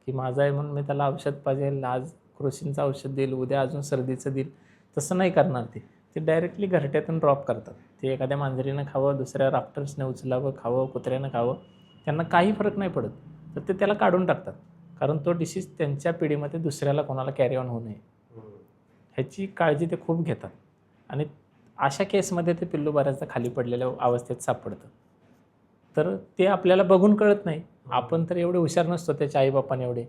की माझा आहे म्हणून मी त्याला औषध पाजेल, आज क्रोसिनचं औषध देईल, उद्या अजून सर्दीचं देईल, तसं नाही करणार. ते डायरेक्टली घरट्यातून ड्रॉप करतात. ते एखाद्या मांजरीनं खावं, दुसऱ्या राफ्टर्सने उचलावं, खावं, कुत्र्यानं खावं, त्यांना काही फरक नाही पडत, तर ते त्याला काढून टाकतात. कारण तो डिसीज त्यांच्या पिढीमध्ये दुसऱ्याला कोणाला कॅरी ऑन होऊ नये ह्याची काळजी ते खूप घेतात. आणि अशा केसमध्ये ते पिल्लू बऱ्याचदा खाली पडलेल्या अवस्थेत सापडतं. तर ते आपल्याला बघून कळत नाही. आपण तर एवढे हुशार नसतो त्याच्या आईबापाने एवढे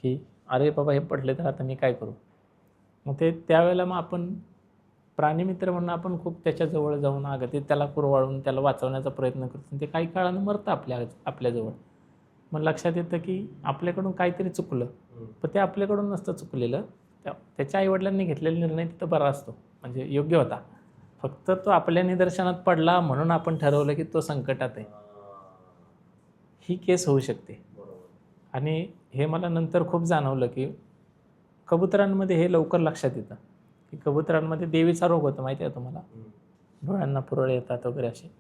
की अरे बाबा हे पडले तर आता मी काय करू. मग ते त्यावेळेला मग आपण प्राणीमित्र म्हणून आपण खूप त्याच्याजवळ जाऊन अगदी त्याला कुरवाळून त्याला वाचवण्याचा प्रयत्न करतो. ते काही काळानं मरतं आपल्याजवळ. मग लक्षात येतं की आपल्याकडून काहीतरी चुकलं, पण ते आपल्याकडून नसतं चुकलेलं, त्याच्या आईवडिलांनी घेतलेला निर्णय तिथं बरा असतो, म्हणजे योग्य होता. फक्त तो आपल्या निदर्शनात पडला म्हणून आपण ठरवलं की तो संकटात आहे, ही केस होऊ शकते. आणि हे मला नंतर खूप जाणवलं की कबुतरांमध्ये हे लवकर लक्षात येतं की कबुतरांमध्ये देवीचा रोग होतो, माहिती आहे तुम्हाला, डोळ्यांना पुरळ येतात वगैरे असे.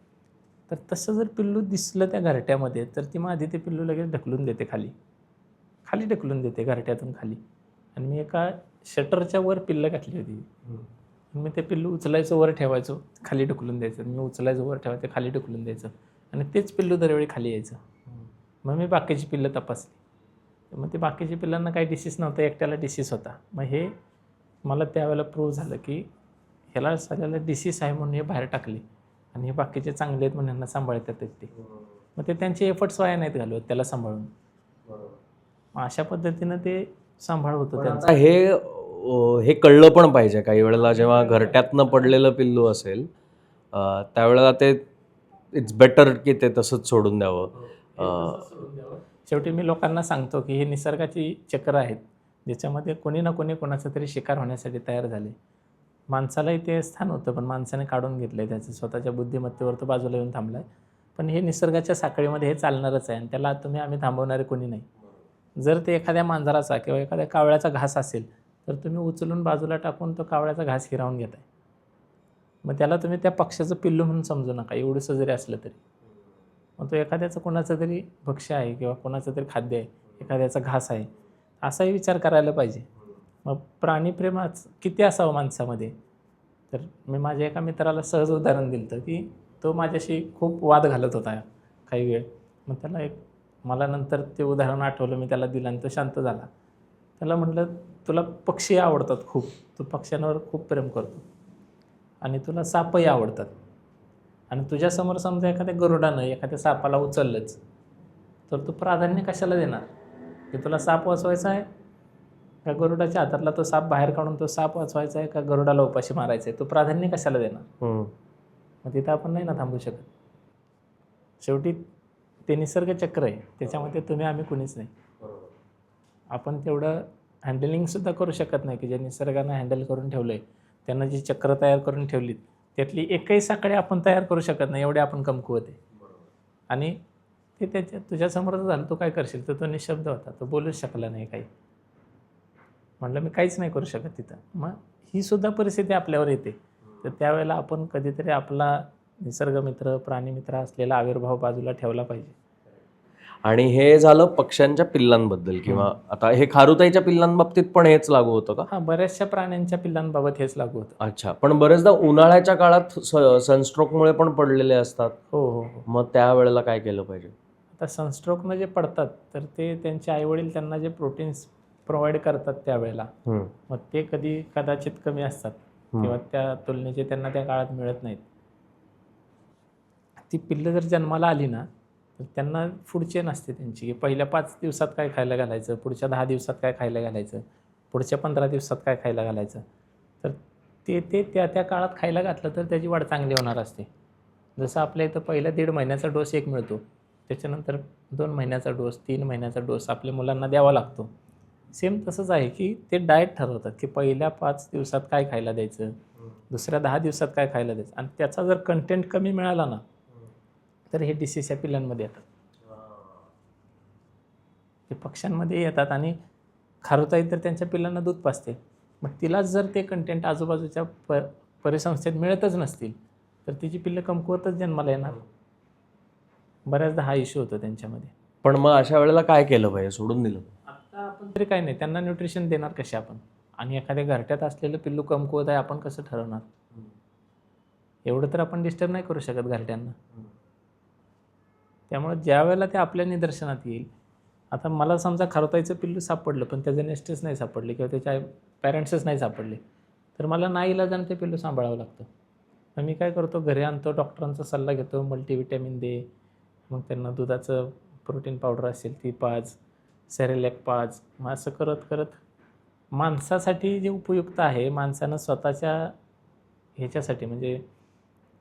तर तसं जर पिल्लू दिसलं त्या घरट्यामध्ये तर ती मग आधी ते पिल्लू लगेच ढकलून देते खाली, खाली ढकलून देते घरट्यातून खाली. आणि मी एका शटरच्या वर पिल्लं घातली होती. मी ते पिल्लू उचलायचं वर ठेवायचो, खाली ढकलून द्यायचं, मी उचलायचं वर ठेवायचं, खाली ढकलून द्यायचं, आणि तेच पिल्लू दरवेळी खाली यायचं. मग मी बाकीची पिल्लं तपासली, मग ते बाकीच्या पिल्लांना काही डिसीज नव्हता, एकट्याला डिसीज होता. मग हे मला त्यावेळेला प्रूव्ह झालं की ह्याला सगळ्याला डिसीज आहे म्हणून हे बाहेर टाकले, आणि हे बाकीचे चांगले आहेत म्हणून ह्यांना सांभाळतात ते. मग ते त्यांचे एफर्ट्स वाया नाहीत घालवत त्याला सांभाळून. मग अशा पद्धतीनं ते सांभाळ होतं त्यांचं. आता हे कळलं पण पाहिजे काही वेळेला, जेव्हा घरट्यातनं पडलेलं पिल्लू असेल त्यावेळेला ते इट्स बेटर की ते तसंच सोडून द्यावं. शेवटी मी लोकांना सांगतो की हे निसर्गाची चक्र आहेत, ज्याच्यामध्ये कोणी ना कोणी कोणाचं तरी शिकार होण्यासाठी तयार झाले. माणसालाही ते स्थान होतं, पण माणसाने काढून घेतलं आहे त्याचं, स्वतःच्या बुद्धिमत्तेवर तो बाजूला येऊन थांबला आहे. पण हे निसर्गाच्या साखळीमध्ये हे चालणारच आहे, आणि त्याला आम्ही थांबवणारे कोणी नाही. जर ते एखाद्या मांजराचा किंवा एखाद्या कावळ्याचा घास असेल तर तुम्ही उचलून बाजूला टाकून तो कावळ्याचा घास हिरावून घेताय. मग त्याला तुम्ही त्या पक्ष्याचं पिल्लू म्हणून समजू नका, एवढंसं जरी असलं तरी. मग तो एखाद्याचं कोणाचं तरी भक्ष्य आहे किंवा कोणाचं तरी खाद्य आहे, एखाद्याचा घास आहे, असाही विचार करायला पाहिजे. मग प्राणीप्रेमाच किती असावं माणसामध्ये. तर मी माझ्या एका मित्राला सहज उदाहरण दिलं होतं की तो माझ्याशी खूप वाद घालत होता काही वेळ. मग त्याला मला नंतर ते उदाहरण आठवलं, मी त्याला दिलं आणि तो शांत झाला. त्याला म्हटलं, तुला पक्षी आवडतात खूप, तू पक्ष्यांवर खूप प्रेम करतो, आणि तुला सापही आवडतात, आणि तुझ्यासमोर समजा एखाद्या गरुडानं एखाद्या सापाला उचललंच तर तू प्राधान्य कशाला देणार, की तुला साप वाचवायचा आहे का गरुडाच्या हातातला तो साप बाहेर काढून तो साप वाचवायचा आहे, का गरुडाला उपाशी मारायचं आहे, तू प्राधान्य कशाला देणार. मग तिथं आपण नाही ना थांबू शकत. शेवटी ते निसर्ग चक्र आहे, त्याच्यामध्ये तुम्ही आम्ही कुणीच नाही. आपण तेवढं हँडलिंगसुद्धा करू शकत नाही की जे निसर्गानं हँडल करून ठेवलं आहे, त्यांना जी चक्र तयार करून ठेवलीत त्यातली एकही साखळी आपण तयार करू शकत नाही, एवढे आपण कमकुवत आहे. आणि ते तुझ्यासमोर झालं, तो काय करशील, तर तो निशब्द होता, तो बोलूच शकला नाही काही. म्हटलं मी काहीच नाही करू शकत तिथं. मग ही सुद्धा परिस्थिती आपल्यावर येते, तर त्यावेळेला आपण कधीतरी आपला निसर्गमित्र प्राणीमित्र असलेला आविर्भाव बाजूला ठेवला पाहिजे. आणि हे झालं पक्ष्यांच्या पिल्लांबद्दल, किंवा आता हे खारुताईच्या पिल्लांबाबतीत पण हेच लागू होतं का? हां, बऱ्याचशा प्राण्यांच्या पिल्लांबाबत हेच लागू होतं. अच्छा, पण बरेचदा उन्हाळ्याच्या काळात सनस्ट्रोकमुळे पण पडलेले असतात. हो हो हो. मग त्यावेळेला काय केलं पाहिजे? आता सनस्ट्रोकनं जे पडतात तर ते त्यांचे आईवडील त्यांना जे प्रोटीन्स प्रोव्हाइड करतात त्यावेळेला, मग ते कदाचित कमी असतात किंवा त्या तुलनेचे त्यांना त्या काळात मिळत नाहीत. ती पिल्लं जर जन्माला आली ना तर त्यांना फूड चेन असते त्यांची, की पहिल्या 5 दिवसात काय खायला घालायचं, पुढच्या 10 दिवसात काय खायला घालायचं, पुढच्या 15 दिवसात काय खायला घालायचं. तर ते त्या काळात खायला घातलं तर त्याची वाढ चांगली होणार असते. जसं आपल्या इथं पहिल्या 1.5 महिन्याचा डोस एक मिळतो, त्याच्यानंतर 2 महिन्याचा डोस, 3 महिन्याचा डोस आपल्या मुलांना द्यावा लागतो. सेम तसंच आहे की ते डाएट ठरवतात की पहिल्या 5 दिवसात काय खायला द्यायचं, दुसऱ्या 10 दिवसात काय खायला द्यायचं, आणि त्याचा जर कंटेंट कमी मिळाला ना तर हे डिसीज या पिल्लांमध्ये येतात, ते पक्ष्यांमध्ये येतात. आणि खारुताई तर त्यांच्या पिल्लांना दूध पाजते, मग तिलाच जर ते कंटेंट आजूबाजूच्या परिसंस्थेत मिळतच नसतील तर तिची पिल्लं कमकुवतच जन्माला येणार. बऱ्याचदा हा इश्यू होतो त्यांच्यामध्ये. पण मग अशा वेळेला काय केलं पाहिजे? सोडून दिलं? आता आपण तरी काही नाही, त्यांना न्यूट्रिशन देणार कसे आपण, आणि एखाद्या घरट्यात असलेलं पिल्लू कमकुवत आहे आपण कसं ठरवणार. एवढं तर आपण डिस्टर्ब नाही करू शकत घरट्यांना. त्यामुळे ज्या वेळेला ते आपल्या निदर्शनात येईल, आता मला समजा खारुताईचं पिल्लू सापडलं पण त्याचे नेस्टच नाही सापडले किंवा त्याच्या पॅरेंट्सच नाही सापडले, तर मला नाईलाजाने ते पिल्लू सांभाळावं लागतं. मग मी काय करतो, घरी आणतो, डॉक्टरांचा सल्ला घेतो, मल्टीव्हिटॅमिन दे, मग त्यांना दुधाचं प्रोटीन पावडर असेल ती पाज, सेरेलॅक पाज. मग असं करत करत माणसासाठी जे उपयुक्त आहे, माणसानं स्वतःच्या ह्याच्यासाठी, म्हणजे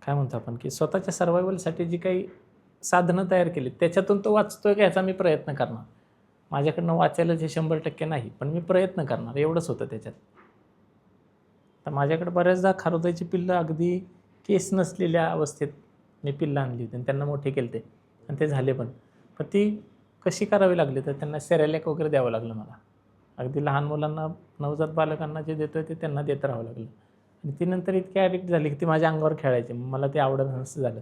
काय म्हणतो आपण, की स्वतःच्या सर्वायवलसाठी जी काही साधनं तयार केली त्याच्यातून तो वाचतोय का ह्याचा मी प्रयत्न करणार. माझ्याकडनं वाचायलाच हे 100% नाही, पण मी प्रयत्न करणार, एवढंच होतं त्याच्यात. तर माझ्याकडे बऱ्याचदा खारुताईची पिल्लं अगदी केस नसलेल्या अवस्थेत मी पिल्लं आणली होती आणि त्यांना मोठे केले ते आणि ते झाले पण ती कशी करावी लागली तर त्यांना सेरेलॅक वगैरे द्यावं लागलं मला. अगदी लहान मुलांना नवजात बालकांना जे देतो ते त्यांना देत राहावं लागलं आणि ती नंतर इतकी ॲडिक्ट झाली की ती माझ्या अंगावर खेळायची. मला ते आवडत नसं झालं.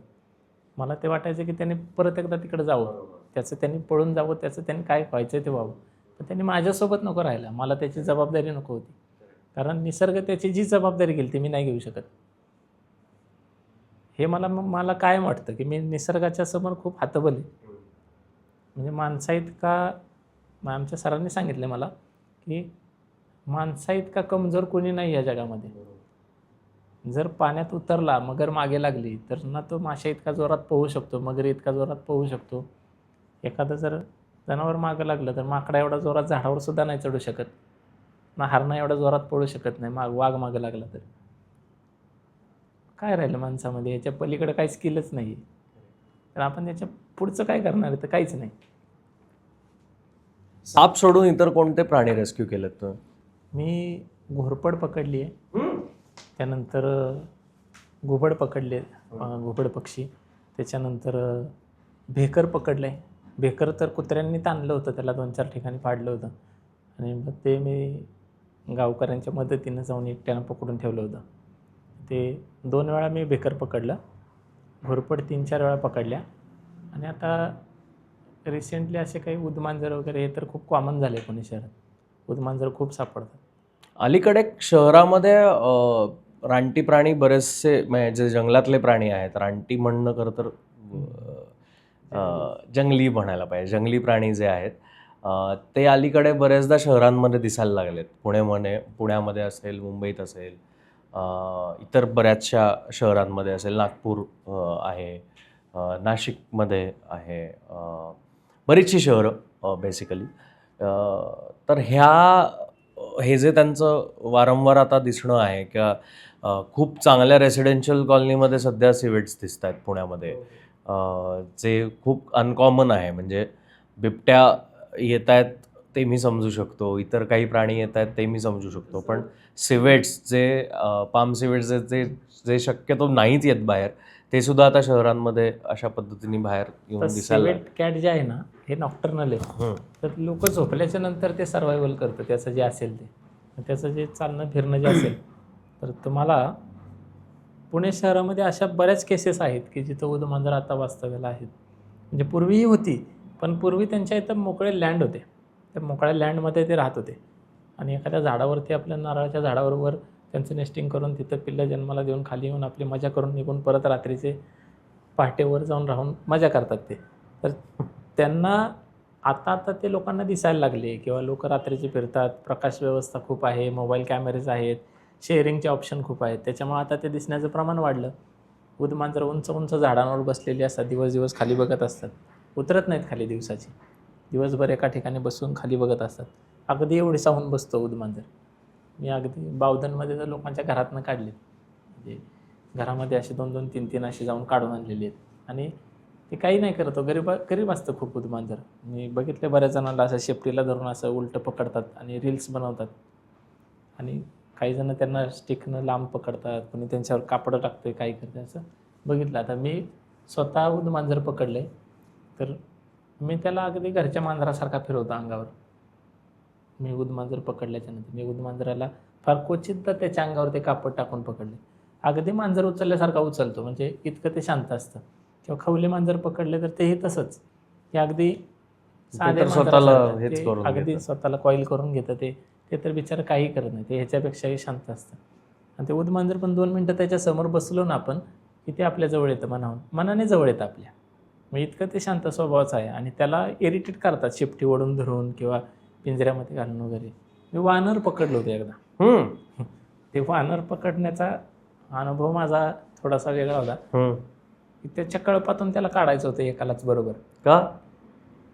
मला ते वाटायचं की त्याने परत एकदा तिकडे जावं, त्याचं त्यांनी पळून जावं, त्याचं त्यांनी काय व्हायचं ते व्हावं, पण त्यांनी माझ्यासोबत नको राहायला. मला त्याची जबाबदारी नको होती, कारण निसर्ग त्याची जी जबाबदारी घेईल ती मी नाही घेऊ शकत. हे मला कायम वाटतं की मी निसर्गाच्या समोर खूप हतबल आहे. म्हणजे माणसाइतका आमच्या सरांनी सांगितलं मला की माणसाइतका कमजोर कोणी नाही या जगामध्ये. जर पाण्यात उतरला, मगर मागे लागली तर ना तो माशा इतका जोरात पोहू शकतो, मगरी इतका जोरात पोहू शकतो. एखादं जर जनावर मागं लागलं तर माकडा एवढा जोरात झाडावर सुद्धा नाही चढू शकत, ना हरणा एवढा जोरात पळू शकत नाही वाघ मागं लागला तर. काय राहिलं माणसामध्ये? याच्या पलीकडे काही स्किलच नाही आहे. तर आपण याच्या पुढचं काय करणार आहे? तर काहीच नाही. साप सोडून इतर कोणते प्राणी रेस्क्यू केलेत तुम्ही? मी घोरपड पकडली आहे, त्यानंतर घुबड पकडले, घुबड पक्षी, त्याच्यानंतर भेकर पकडलं आहे. भेकर तर कुत्र्यांनी ताणलं होतं, त्याला 2-4 ठिकाणी पाडलं होतं आणि मग ते मी गावकऱ्यांच्या मदतीनं जाऊन एकट्यानं पकडून ठेवलं होतं. ते 2 वेळा मी भेकर पकडलं, घोरपड 3-4 वेळा पकडल्या आणि आता रिसेंटली असे काही उदमांजर वगैरे हे तर खूप कॉमन झाले पुणे शहरात. उदमांजर खूप सापडतात. अलीकडे शहरामध्ये रानटी प्राणी बरेचसे, म्हणजे जे जंगलातले प्राणी आहेत, रानटी म्हणणं खरं तर जंगली म्हणायला पाहिजे, जंगली प्राणी जे आहेत ते अलीकडे बरेचदा शहरांमध्ये दिसायला लागलेत. पुण्यामध्ये असेल, मुंबईत असेल, इतर बऱ्याचशा शहरांमध्ये असेल, नागपूर आहे, नाशिकमध्ये आहे, बरीचशी शहरं बेसिकली. तर हे जे त्यांचं वारंवार आता दिसणं आहे किंवा खूप चांगल्या रेसिडेन्शियल कॉलनीमध्ये सध्या सिवेट्स दिसत आहेत पुण्यामध्ये, जे खूप अनकॉमन आहे. म्हणजे बिबट्या येत आहेत ते मी समजू शकतो, इतर काही प्राणी येत आहेत ते मी समजू शकतो, पण सिवेट्स जे पाम सिवेट्स जे शक्यतो नाहीच येत बाहेर, ते सुद्धा आता शहरांमध्ये अशा पद्धतीने बाहेर येऊन दिसायला सिवेट कॅट जे आहे ना, हे नॉक्टर्नल आहे. तर लोक झोपल्याच्या नंतर ते सर्वायवल करतं, त्याचं जे असेल ते, त्याचं जे चालणं फिरणं जे असेल. तर तुम्हाला पुणे शहरामध्ये अशा बऱ्याच केसेस आहेत की जिथं उदमांजर आता वास्तव्याला आहेत. म्हणजे पूर्वीही होती, पण पूर्वी त्यांच्या इथं मोकळे लँड होते, त्या मोकळ्या लँडमध्ये ते राहत होते आणि एखाद्या झाडावरती, आपल्या नारळाच्या झाडावर त्यांचं नेस्टिंग करून तिथं पिल्लं जन्माला देऊन खाली येऊन आपली मजा करून निघून परत रात्रीचे पहाटेवर जाऊन राहून मजा करतात ते. तर त्यांना आता ते लोकांना दिसायला लागले किंवा लोक रात्रीचे फिरतात, प्रकाश व्यवस्था खूप आहे, मोबाईल कॅमेरेज आहेत, शेअरिंगचे ऑप्शन खूप आहेत, त्याच्यामुळे आता ते दिसण्याचं प्रमाण वाढलं. उदमांजर उंच उंच झाडांवर बसलेली असतात, दिवस खाली बघत असतात, उतरत नाहीत खाली दिवसाची, दिवसभर एका ठिकाणी बसून खाली बघत असतात. अगदी एवढी साहून बसतो उदमांजर. मी अगदी बावधनमध्ये तर लोकांच्या घरातनं काढले, म्हणजे घरामध्ये असे 2-2, 3-3 असे जाऊन काढून आणलेले आहेत आणि ते काही नाही करतो. गरीब असतं खूप उदमांजर. मी बघितले बऱ्याच जणांना असं शेपटीला धरून असं उलटं पकडतात आणि रील्स बनवतात आणि काही जण त्यांना स्टिकनं लांब पकडतात, कोणी त्यांच्यावर कापडं टाकतं, काही करतं, असं बघितलं. आता मी स्वतः उदमांजर पकडलं आहे, तर मी त्याला अगदी घरच्या मांजरासारखा फिरवतो अंगावर. मी उदमांजर पकडल्याच्यानंतर मी उदमांजराला फार क्वचितदा त्याच्या अंगावर ते कापड टाकून पकडले. अगदी मांजर उचलल्यासारखा उचलतो, म्हणजे इतकं ते शांत असतं. किंवा खवले मांजर पकडले तर तेही तसंच, ते अगदी साधे स्वतःला मांजरासारखं, हेच ते करून अगदी घेतात. स्वतःला कॉईल करून घेतं. ते तर बिचारं काही करत नाही, ते ह्याच्यापेक्षाही शांत असतं. आणि ते उदमांजर पण 2 मिनटं त्याच्यासमोर बसलो ना आपण की ते आपल्या जवळ येतं, मनाने जवळ येतं आपल्या. मग इतकं ते शांत स्वभावाचं आहे आणि त्याला इरिटेट करतात शेपटी ओढून धरून किंवा पिंजऱ्यामध्ये घालून वगैरे. मी वानर पकडलं होतं एकदा. ते वानर पकडण्याचा अनुभव माझा थोडासा वेगळा होता. की त्याच्या कळपातून त्याला काढायचं होतं एकालाच बरोबर. का?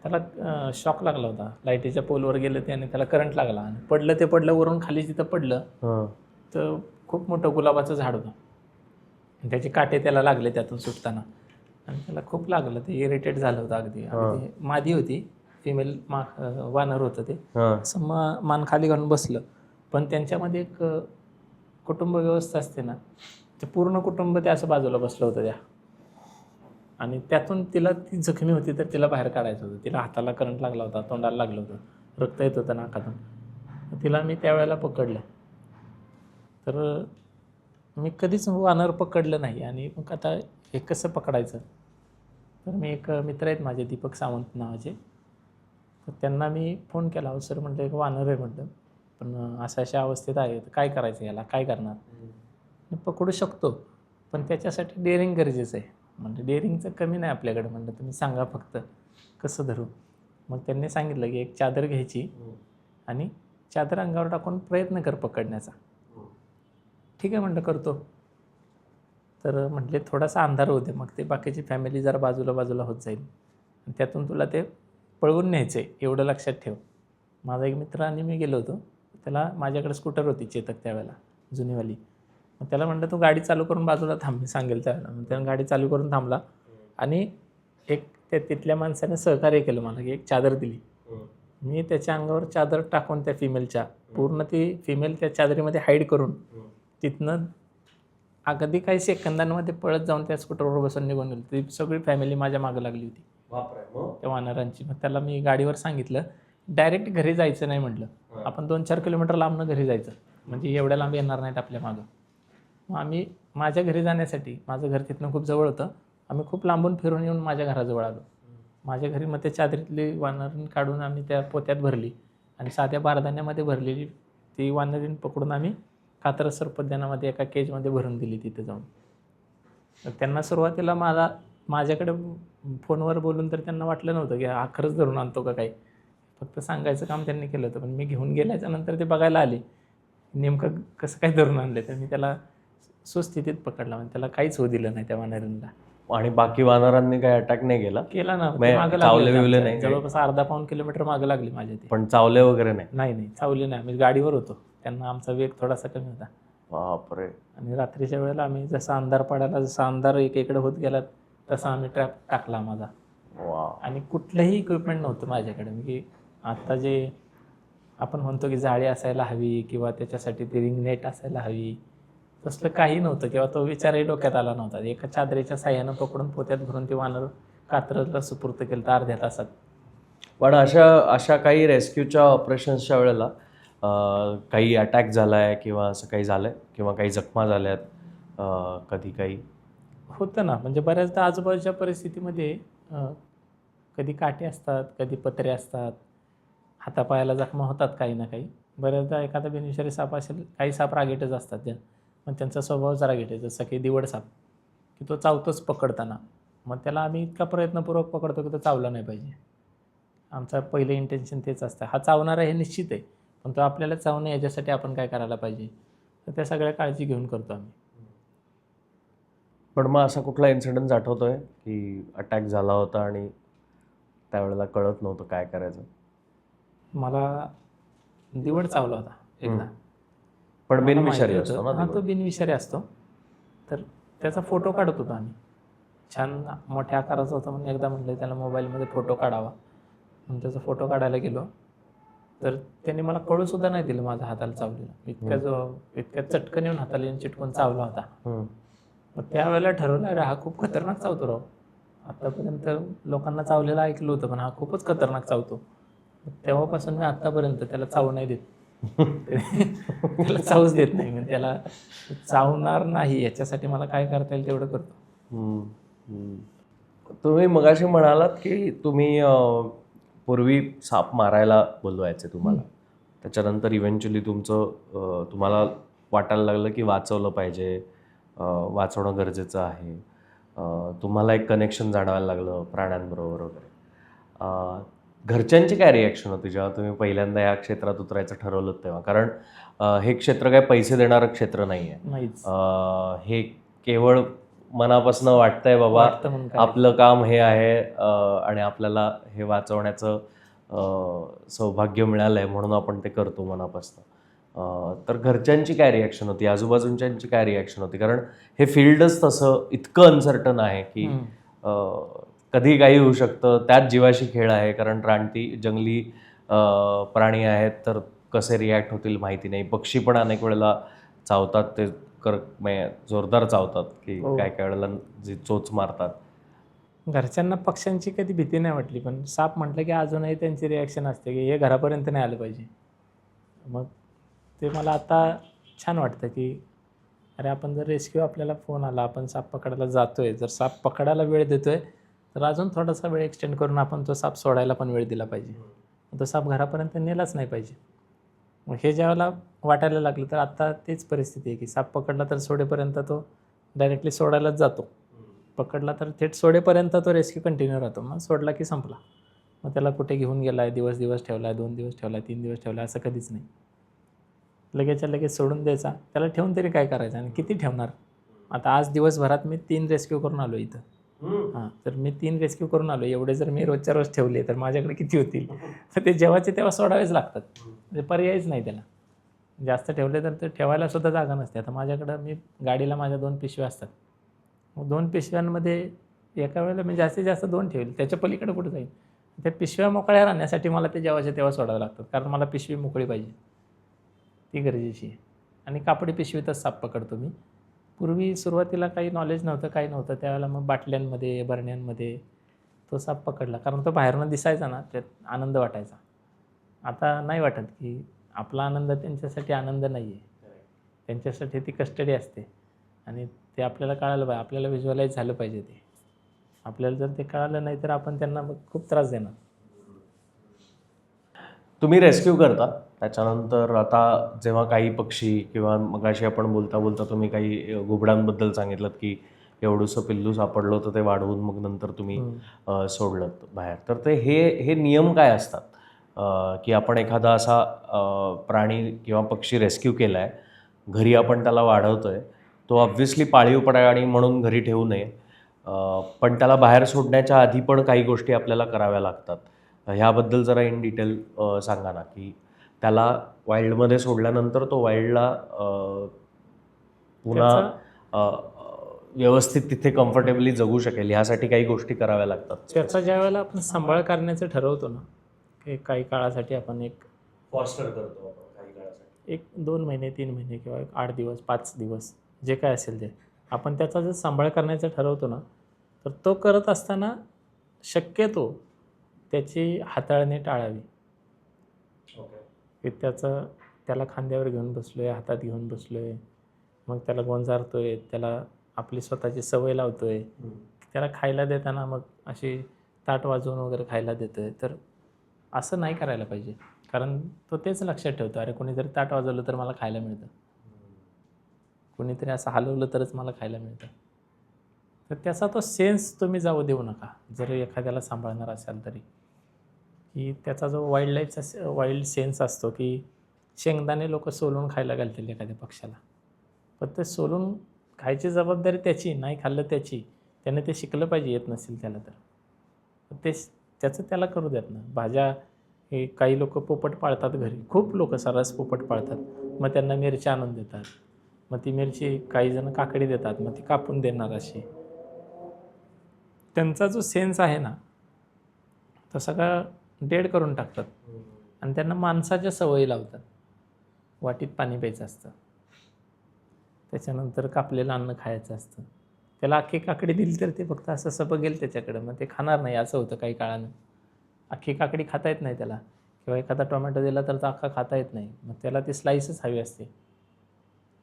त्याला शॉक लागला होता, लाईटीच्या पोलवर गेलं ते आणि त्याला करंट लागला आणि ते पडलं वरून खाली. तिथं पडलं तर खूप मोठं गुलाबाचं झाड होतं आणि त्याचे काटे त्याला लागले त्यातून सुटताना आणि त्याला खूप लागलं. ते इरिटेट झालं होतं अगदी. मादी होती, फिमेल वानर होतं ते. असं मान खाली घालून बसलं. पण त्यांच्यामध्ये एक कुटुंब व्यवस्था असते ना, ते पूर्ण कुटुंब ते असं बाजूला बसलं होतं त्या, आणि त्यातून तिला ती जखमी होती तर तिला बाहेर काढायचं होतं. तिला हाताला करंट लागला होता, तोंडाला लागलं होतं, रक्त येत होतं नाकातून. तिला मी त्यावेळेला पकडलं. तर मी कधीच वानर पकडलं नाही. आणि मग आता हे कसं पकडायचं, तर मी एक मित्र आहेत माझे दीपक सावंत नावाचे, तर त्यांना मी फोन केला. हो सर म्हटलं एक वानर आहे म्हटलं, पण अशा अवस्थेत आहे, तर काय करायचं, याला काय करणार. मी पकडू शकतो पण त्याच्यासाठी डेअरिंग गरजेचं आहे. म्हणजे डेअरिंगचं कमी नाही आपल्याकडे. म्हटलं तुम्ही सांगा फक्त कसं धरू. मग त्यांनी सांगितलं की एक चादर घ्यायची आणि चादर अंगावर टाकून प्रयत्न कर पकडण्याचा. ठीक आहे म्हटलं करतो. तर म्हटले थोडासा अंधार होते, मग ते बाकीची फॅमिली जरा बाजूला होत जाईल, आणि त्यातून तुला ते पळवून न्यायचं आहे एवढं लक्षात ठेव. माझा एक मित्र आणि मी गेलो होतो. त्याला माझ्याकडे स्कूटर होती चेतक त्यावेळेला जुनीवाली. मग त्याला म्हटलं तू गाडी चालू करून बाजूला थांब, मी सांगेल त्यावेळेला. मग त्यानं गाडी चालू करून थांबला आणि एक तिथल्या माणसाने सहकार्य केलं मला की एक चादर दिली. मी त्याच्या अंगावर चादर टाकून त्या फिमेलच्या पूर्ण ती फिमेल त्या चादरीमध्ये हाईड करून तिथनं अगदी काही सेकंदांमध्ये पळत जाऊन त्या स्कूटरवर बसून निघून गेलो. ती सगळी फॅमिली माझ्या मागं लागली होती त्या वानरांची. मग त्याला मी गाडीवर सांगितलं डायरेक्ट घरी जायचं नाही म्हटलं, आपण 2-4 किलोमीटर लांबनं घरी जायचं, म्हणजे एवढ्या लांब येणार नाहीत आपल्या मागं. मग आम्ही माझ्या घरी जाण्यासाठी, माझं घर तिथनं खूप जवळ होतं, आम्ही खूप लांबून फिरून येऊन माझ्या घराजवळ आलो. माझ्या घरी मग त्या चादरीतली वानरीण काढून आम्ही त्या पोत्यात भरली आणि साध्या बारदाण्यामध्ये भरलेली ती वानरीण पकडून आम्ही कात्रज सर्पोद्यानामध्ये एका केजमध्ये भरून दिली तिथे जाऊन. तर त्यांना सुरुवातीला माझ्याकडे फोनवर बोलून तर त्यांना वाटलं नव्हतं की हा खरंच धरून आणतो का काही, फक्त सांगायचं काम त्यांनी केलं होतं. पण मी घेऊन गेल्याच्या नंतर ते बघायला आले नेमकं कसं काय धरून आणले, तर मी त्याला सुस्थितीत पकडला, म्हणजे त्याला काहीच होऊ दिलं नाही त्या वानरीणला. आणि बाकी वानरांनी काही अटॅक नाही केला ना, म्हणजे मागं चावले लागले बिवले होते नाही आमच्या. काही? जवळपास अर्धा-पाऊण किलोमीटर मागं लागली माझ्या ते. पण चावले वगैरे नाही? नाही चावले नाही. आम्ही गाडीवर होतो, त्यांना आमचा वेग थोडासा कमी होता. बापरे. आणि रात्रीच्या वेळेला आम्ही जसा अंधार पडायला, जसा अंधार एकीकडे होत गेला तसा आम्ही ट्रॅप टाकला माझा. वा. आणि कुठलंही इक्विपमेंट नव्हतं माझ्याकडे. म्हणजे आत्ता जे आपण म्हणतो की जाळी असायला हवी किंवा त्याच्यासाठी ती रिंग नेट असायला हवी, तसलं काही नव्हतं किंवा तो विचारही डोक्यात आला नव्हता. एका चादरीच्या साह्यानं पकडून पोत्यात भरून ते वानर कात्रजला सुपूर्त केलं तर अर्ध्या तासात. पण अशा काही रेस्क्यूच्या ऑपरेशन्सच्या वेळेला काही अटॅक झाला आहे किंवा असं काही झालं आहे किंवा काही जखमा झाल्या आहेत कधी काही? होतं ना, म्हणजे बऱ्याचदा आजूबाजूच्या परिस्थितीमध्ये कधी काटे असतात, कधी पत्रे असतात, हातापायाला जखमा होतात काही ना काही. बऱ्याचदा एखादा बिनविषारी साप असेल, काही साप रागीटच असतात पण त्यांचा स्वभाव जरा रागीट आहे, जसं की दिवड साप, की तो चावतोच पकडताना. मग त्याला आम्ही इतका प्रयत्नपूर्वक पकडतो की तो चावला नाही पाहिजे. आमचं पहिलं इंटेन्शन तेच असतं. हा चावणारा हे निश्चित आहे, पण तो आपल्याला चावू नये याच्यासाठी आपण काय करायला पाहिजे, तर त्या सगळ्या काळजी घेऊन करतो आम्ही. पण मग असा कुठला इन्सिडेंट आठवतोय की अटॅक झाला होता आणि त्यावेळेला कळत नव्हतं काय करायचं? मला दिवड चावला होता एकदा. पण मला बिनविषारी माहिती असतो होतं. ना हां, दिवड? तो बिनविषारी असतो. तर त्याचा फोटो काढत होतो आम्ही. छान मोठ्या आकाराचा होता म्हणून एकदा म्हटलं त्याला मोबाईलमध्ये फोटो काढावा, म्हणून त्याचा फोटो काढायला गेलो. तर त्यांनी मला कळूसुद्धा नाही दिलं माझ्या हाताला चावलेलं. इतक्या चटकन येऊन हाताला येऊन चिटकून चावला होता. मग त्यावेळेला ठरवलं अरे हा खूप खतरनाक चावतो राव. आतापर्यंत लोकांना चावलेलं ऐकलं होतं, पण हा खूपच खतरनाक चावतो. तेव्हापासून मी आत्तापर्यंत त्याला चावू नाही देत. त्याला चावूच देत नाही. मी त्याला चावणार नाही याच्यासाठी मला काय करता येईल तेवढं करतो. तुम्ही मगाशी म्हणालात की तुम्ही पूर्वी साप मारायला बोलवायचे तुम्हाला, त्याच्यानंतर इव्हेंच्युअली तुम्हाला वाटायला लागलं की वाचवलं पाहिजे, वाचवणं गरजेचं आहे, तुम्हाला एक कनेक्शन जाणवायला लागलं प्राण्यांबरोबर वगैरे. घरच्यांची काय रिॲक्शन होती जेव्हा तुम्ही पहिल्यांदा या क्षेत्रात उतरायचं ठरवलं तेव्हा? कारण हे क्षेत्र काय पैसे देणारं क्षेत्र नाही आहे. हे केवळ मनापासून वाटतंय बाबा आपलं काम हे आहे आणि आपल्याला हे वाचवण्याचं सौभाग्य मिळालं आहे म्हणून आपण ते करतो मनापासून. तर घरच्यांची काय रिॲक्शन होती, आजूबाजूंच्यांची काय रिॲक्शन होती? कारण हे फील्डच तसं इतकं अनसर्टन आहे की कधी काही होऊ शकतं. त्यात जीवाशी खेळ आहे, कारण रानटी जंगली प्राणी आहेत तर कसे रिॲक्ट होतील माहिती नाही. पक्षी पण अनेक वेळेला चावतात, ते जोरदार चावतात की हो. काय काय वेळेला जी चोच मारतात. घरच्यांना पक्ष्यांची कधी भीती नाही वाटली, पण साप म्हटलं की अजूनही त्यांची रिॲक्शन असते की हे घरापर्यंत नाही आलं पाहिजे. मग ते मला आता छान वाटतं की अरे आपण जर रेस्क्यू आपल्याला फोन आला, आपण साप पकडायला जातोय, जर साप पकडायला वेळ देतोय तर अजून थोडासा वेळ एक्सटेंड करून आपण तो साप सोडायला पण वेळ दिला पाहिजे. तो साप घरापर्यंत नेलाच नाही पाहिजे. मग हे ज्यावेळेला वाटायला लागलं तर आता तेच परिस्थिती आहे की साप पकडला तर सोडेपर्यंत तो डायरेक्टली सोडायलाच जातो. पकडला तर थेट सोडेपर्यंत तो रेस्क्यू कंटिन्यू राहतो. मग सोडला की संपला. मग त्याला कुठे घेऊन गेला आहे, दिवस ठेवला आहे, 2 दिवस ठेवला आहे, 3 दिवस ठेवला आहे, असं कधीच नाही. लगेचच्या लगेच सोडून द्यायचा. त्याला ठेवून तरी काय करायचं आणि किती ठेवणार? आता आज दिवसभरात मी 3 रेस्क्यू करून आलो इथं. हां, तर मी 3 रेस्क्यू करून आलो. एवढे जर मी रोजच्या रोज ठेवले तर माझ्याकडे किती होतील? तर ते जेव्हाचे तेव्हा सोडावेच लागतात. म्हणजे पर्यायच नाही त्याला. जास्त ठेवले तर ते ठेवायला सुद्धा जागा नसते. आता माझ्याकडं गाडीला माझ्या 2 पिशव्या असतात. मग 2 पिशव्यांमध्ये एका वेळेला मी जास्तीत जास्त 2 ठेवेल. त्याच्या पलीकडे कुठं जाईल? त्या पिशव्या मोकळ्या राहण्यासाठी मला ते जेव्हाच्या तेव्हा सोडावे लागतात. कारण मला पिशवी मोकळी पाहिजे. ती गरजेची आहे. आणि कापडी पिशवीतच साप पकडतो मी. पूर्वी सुरुवातीला काही नॉलेज नव्हतं, काही नव्हतं. त्यावेळेला मग बाटल्यांमध्ये, बरण्यांमध्ये तो साप पकडला. कारण तो बाहेरनं दिसायचा ना, त्यात आनंद वाटायचा. आता नाही वाटत, की आपला आनंद त्यांच्यासाठी आनंद नाही आहे. त्यांच्यासाठी ती कस्टडी असते आणि ते आपल्याला कळालं पाहिजे. आपल्याला व्हिज्युअलाइज झालं पाहिजे ते. आपल्याला जर ते कळालं नाही तर आपण त्यांना मग खूप त्रास देणार. तुम्ही रेस्क्यू करता त्याच्यानंतर आता जेव्हा काही पक्षी किंवा मगाशी आपण बोलता बोलता तुम्ही काही घुबडांबद्दल सांगितलं की एवढंसं पिल्लू सापडलं होतं ते वाढवून मग नंतर तुम्ही सोडलं बाहेर. तर ते हे नियम काय असतात की आपण एखादा असा प्राणी किंवा पक्षी रेस्क्यू केला आहे, घरी आपण त्याला वाढवतोय, तो ऑब्व्हियसली पाळीव प्राणी म्हणून घरी ठेवू नये, पण त्याला बाहेर सोडण्याच्या आधी पण काही गोष्टी आपल्याला कराव्या लागतात. ह्याबद्दल जरा इन डिटेल सांगा ना, की त्याला वाईल्डमध्ये सोडल्यानंतर तो वाईल्डला पुन्हा व्यवस्थित तिथे कम्फर्टेबली जगू शकेल ह्यासाठी काही गोष्टी कराव्या लागतात. त्याचा ज्यावेळेला आपण सांभाळ करण्याचं ठरवतो ना, की काही काळासाठी आपण एक फॉस्टर करतो आपण काही काळासाठी. 2 महिने, 3 महिने किंवा 8 दिवस, 5 दिवस जे काय असेल ते. आपण त्याचा जर सांभाळ करण्याचं ठरवतो ना, तर तो करत असताना शक्यतो त्याची हाताळणी टाळावी. की त्याला खांद्यावर घेऊन बसलो आहे, हातात घेऊन बसलो आहे, मग त्याला गोंजारतो आहे, त्याला आपली स्वतःची सवय लावतो आहे. त्याला खायला देताना मग अशी ताट वाजवून वगैरे खायला देतो आहे. तर असं नाही करायला पाहिजे. कारण तो तेच लक्षात ठेवतो, अरे कोणीतरी ताट वाजवलं तर मला खायला मिळतं. कोणीतरी असं हलवलं तरच मला खायला मिळतं. तर त्याचा तो सेन्स तुम्ही जाऊ देऊ नका, जर एखाद्याला सांभाळणार असाल तरी. की त्याचा जो वाईल्ड सेन्स असतो की शेंगदाणे लोक सोलून खायला घालतील एखाद्या पक्षाला. पण ते सोलून खायची जबाबदारी त्याची, नाही खाल्लं त्याची. त्याने ते शिकलं पाहिजे, येत नसेल त्याला तर. त्याचं त्याला करू देत ना. भाज्या हे काही लोक पोपट पाळतात घरी. खूप लोक सर्रास पोपट पाळतात. मग त्यांना मिरची आणून देतात. मग ती मिरची काही जण काकडी देतात, मग ती कापून देणार अशी. त्यांचा जो सेन्स आहे ना, तो सगळा डेड करून टाकतात आणि त्यांना माणसाच्या सवयी लावतात. वाटीत पाणी प्यायचं असतं, त्याच्यानंतर कापलेलं अन्न खायचं असतं. त्याला अख्खी काकडी दिली तर ते फक्त असं बघेल त्याच्याकडं, मग ते खाणार नाही. असं होतं काही काळानं. अख्खी काकडी खाता येत नाही त्याला, किंवा एखादा टोमॅटो दिला तर तो अख्खा खाता येत नाही. मग त्याला ती स्लाईसच हवी असते.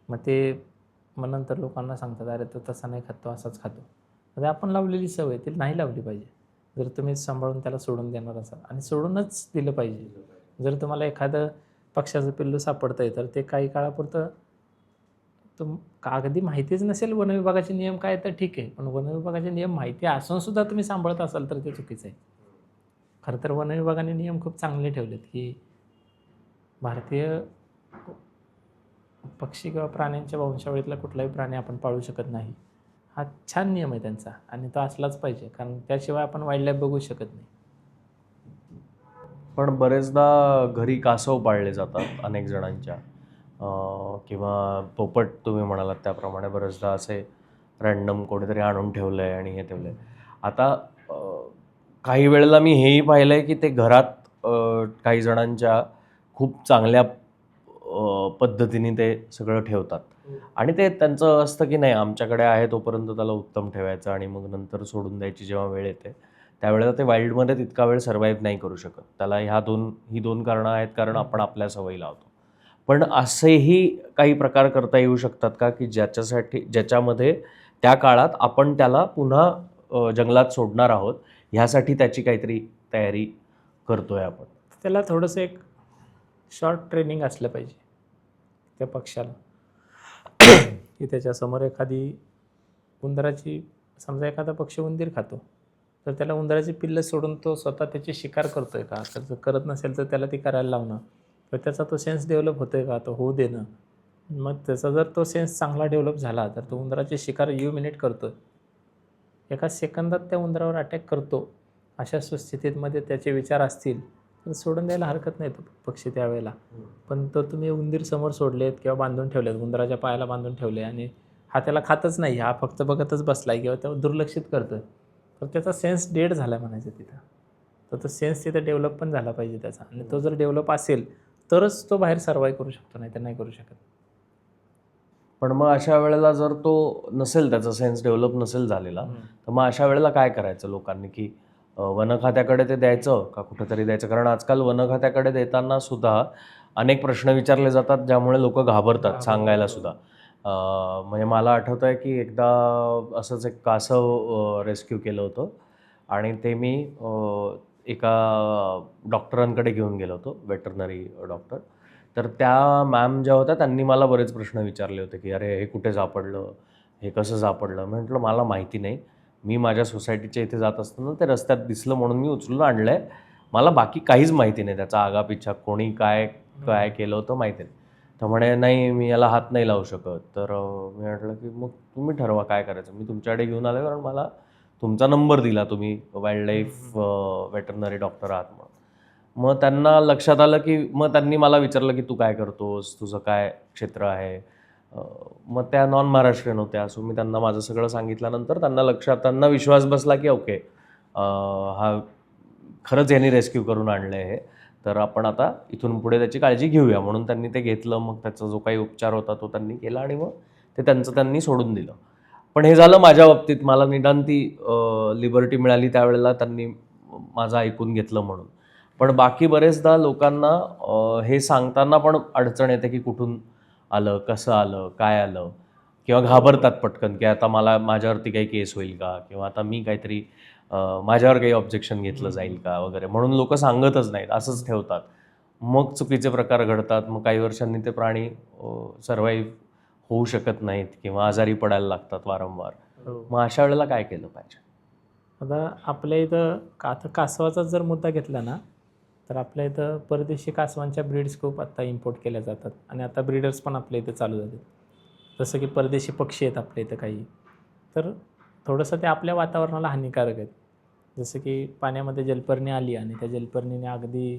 मग नंतर लोकांना सांगतात, अरे तो तसा नाही खात, तो असाच खातो. म्हणजे आपण लावलेली सवय ती नाही लावली पाहिजे. जर तुम्ही सांभाळून त्याला सोडून देणार असाल, आणि सोडूनच दिलं पाहिजे. जर तुम्हाला एखादं पक्ष्याचं पिल्लू सापडतंय तर ते काही काळापुरतं अगदी माहितीच नसेल वनविभागाचे नियम काय तर ठीक आहे, पण वनविभागाचे नियम माहिती असून सुद्धा तुम्ही सांभाळत असाल तर ते चुकीचं आहे. खरं तर वनविभागाने नियम खूप चांगले ठेवलेत की भारतीय पक्षी किंवा प्राण्यांच्या वंशावळीतला कुठलाही प्राणी आपण पाळू शकत नाही. हा छान नियम आहे त्यांचा, आणि तो असलाच पाहिजे, कारण त्याशिवाय आपण वाईल्ड लाईफ बघू शकत नाही. पण बरेचदा घरी कासव पाळले जातात अनेक जणांच्या, किंवा पोपट तुम्ही म्हणालात त्याप्रमाणे बरेचदा असे रँडम कोणीतरी आणून ठेवलं आहे आणि हे ठेवलं आहे. आता काही वेळेला मी हेही पाहिलं आहे की ते घरात काही जणांच्या खूप चांगल्या पद्धतीने ते सगळं ठेवतात. आणि ते त्यांचं असतं की नाही, आमच्याकडे आहे तोपर्यंत त्याला उत्तम ठेवायचं आणि मग नंतर सोडून द्यायची जेव्हा वेळ येते त्यावेळेला ते वाईल्डमध्ये तितका वेळ सर्व्हाइव्ह नाही करू शकत. त्याला ही दोन कारणं आहेत, कारण आपण आपल्या सवयी लावतो. पण असेही काही प्रकार करता येऊ शकतात का की ज्याच्यामध्ये त्या काळात आपण त्याला पुन्हा जंगलात सोडणार आहोत, ह्यासाठी त्याची काहीतरी तयारी करतोय आपण? त्याला थोडंसं एक शॉर्ट ट्रेनिंग असलं पाहिजे त्या पक्ष्याला, की त्याच्यासमोर एखादी उंदराची, समजा एखादा पक्षी उंदीर खातो, तर त्याला उंदराची पिल्लं सोडून तो स्वतः त्याची शिकार करतोय का, तर जर करत नसेल तर त्याला ती करायला लावणं, तर त्याचा तो सेन्स डेव्हलप होतोय का, तो होऊ देणं. मग त्याचा जर तो सेन्स चांगला डेव्हलप झाला तर तो उंदराची शिकार मिनिट करतो, एका सेकंदात त्या उंदरावर अटॅक करतो, अशा सुस्थितीमध्ये त्याचे विचार असतील तर सोडून द्यायला हरकत नाही तो पक्षी त्यावेळेला. पण तो तुम्ही उंदीर समोर सोडलेत किंवा बांधून ठेवलेत, उंदराच्या पायाला बांधून ठेवले आणि हा त्याला खातच नाही, हा फक्त बघतच बसलाय किंवा तो दुर्लक्षित करतोय, तर त्याचा सेन्स डेड झाला म्हणायचं तिथं. तर तो सेन्स तिथं डेव्हलप पण झाला पाहिजे त्याचा, आणि तो जर डेव्हलप असेल तरच तो बाहेर सर्वाईव्ह करू शकतो, नाही तर नाही करू शकत. पण मग अशा वेळेला जर तो नसेल, त्याचा सेन्स डेव्हलप नसेल झालेला, तर मग अशा वेळेला काय करायचं लोकांनी? की वन खात्याकडे ते द्यायचं का कुठेतरी द्यायचं? कारण आजकाल वन खात्याकडे देताना सुद्धा अनेक प्रश्न विचारले जातात, ज्यामुळे लोक घाबरतात सांगायला सुद्धा. म्हणजे मला आठवतं आहे की एकदा असंच एक कासव रेस्क्यू केलं होतं आणि ते मी एका डॉक्टरांकडे घेऊन गेलो होतो, वेटरनरी डॉक्टर. तर त्या मॅम ज्या होत्या त्यांनी मला बरेच प्रश्न विचारले होते की अरे हे कुठे सापडलं, हे कसं सापडलं? म्हटलं मला माहिती नाही, मी माझ्या सोसायटीच्या इथे जात असताना ते रस्त्यात दिसलं म्हणून मी उचलून आणलं आहे, मला बाकी काहीच माहिती नाही, त्याचा आगापिच्छा कोणी काय काय केलं होतं माहिती नाही. तर म्हणे नाही मी याला हात नाही लावू शकत. तर मी म्हटलं की मग तुम्ही ठरवा काय करायचं, मी तुमच्याकडे घेऊन आलो कारण मला तुमचा नंबर दिला, तुम्ही वाईल्डलाईफ वेटरनरी डॉक्टर आहात म्हणून. मग त्यांना लक्षात आलं की मग त्यांनी मला विचारलं की तू काय करतोस, तुझं काय क्षेत्र आहे? मग त्या नॉन महाराष्ट्रीयन होत्या, सो मी त्यांना माझं सगळं सांगितल्यानंतर त्यांना विश्वास बसला की ओके, हा खरंच यांनी रेस्क्यू करून आणलं आहे, तर आपण आता इथून पुढे त्याची काळजी घेऊया. म्हणून त्यांनी ते घेतलं, मग त्याचा जो काही उपचार होता तो त्यांनी केला आणि मग ते त्यांनी सोडून दिलं. पण हे झालं माझ्या बाबतीत, मला निदान ती लिबर्टी मिळाली त्यावेळेला त्यांनी माझं ऐकून घेतलं म्हणून. पण बाकी बरेचदा लोकांना हे सांगताना पण अडचण येते की कुठून आलं, कसं आलं, काय आलं, किंवा घाबरतात पटकन की आता माझ्यावरती काही केस होईल का, किंवा आता मी काहीतरी माझ्यावर काही ऑब्जेक्शन घेतलं जाईल का वगैरे, म्हणून लोक सांगतच नाहीत, असंच ठेवतात. मग चुकीचे प्रकार घडतात, मग काही वर्षांनी ते प्राणी सर्व्हाइव्ह होऊ शकत नाहीत किंवा आजारी पडायला लागतात वारंवार. मग अशा वेळेला काय केलं पाहिजे? आता आपल्या इथं आता कासवाचा जर मुद्दा घेतला ना, तर आपल्या इथं परदेशी कासवांच्या ब्रीड्स खूप आत्ता इम्पोर्ट केल्या जातात आणि आता ब्रीडर्स पण आपल्या इथं चालू झाले. जसं की परदेशी पक्षी आहेत आपल्या इथं काही, तर थोडंसं ते आपल्या वातावरणाला हानिकारक आहेत. जसं की पाण्यामध्ये जलपर्णी आली आणि त्या जलपर्णीने अगदी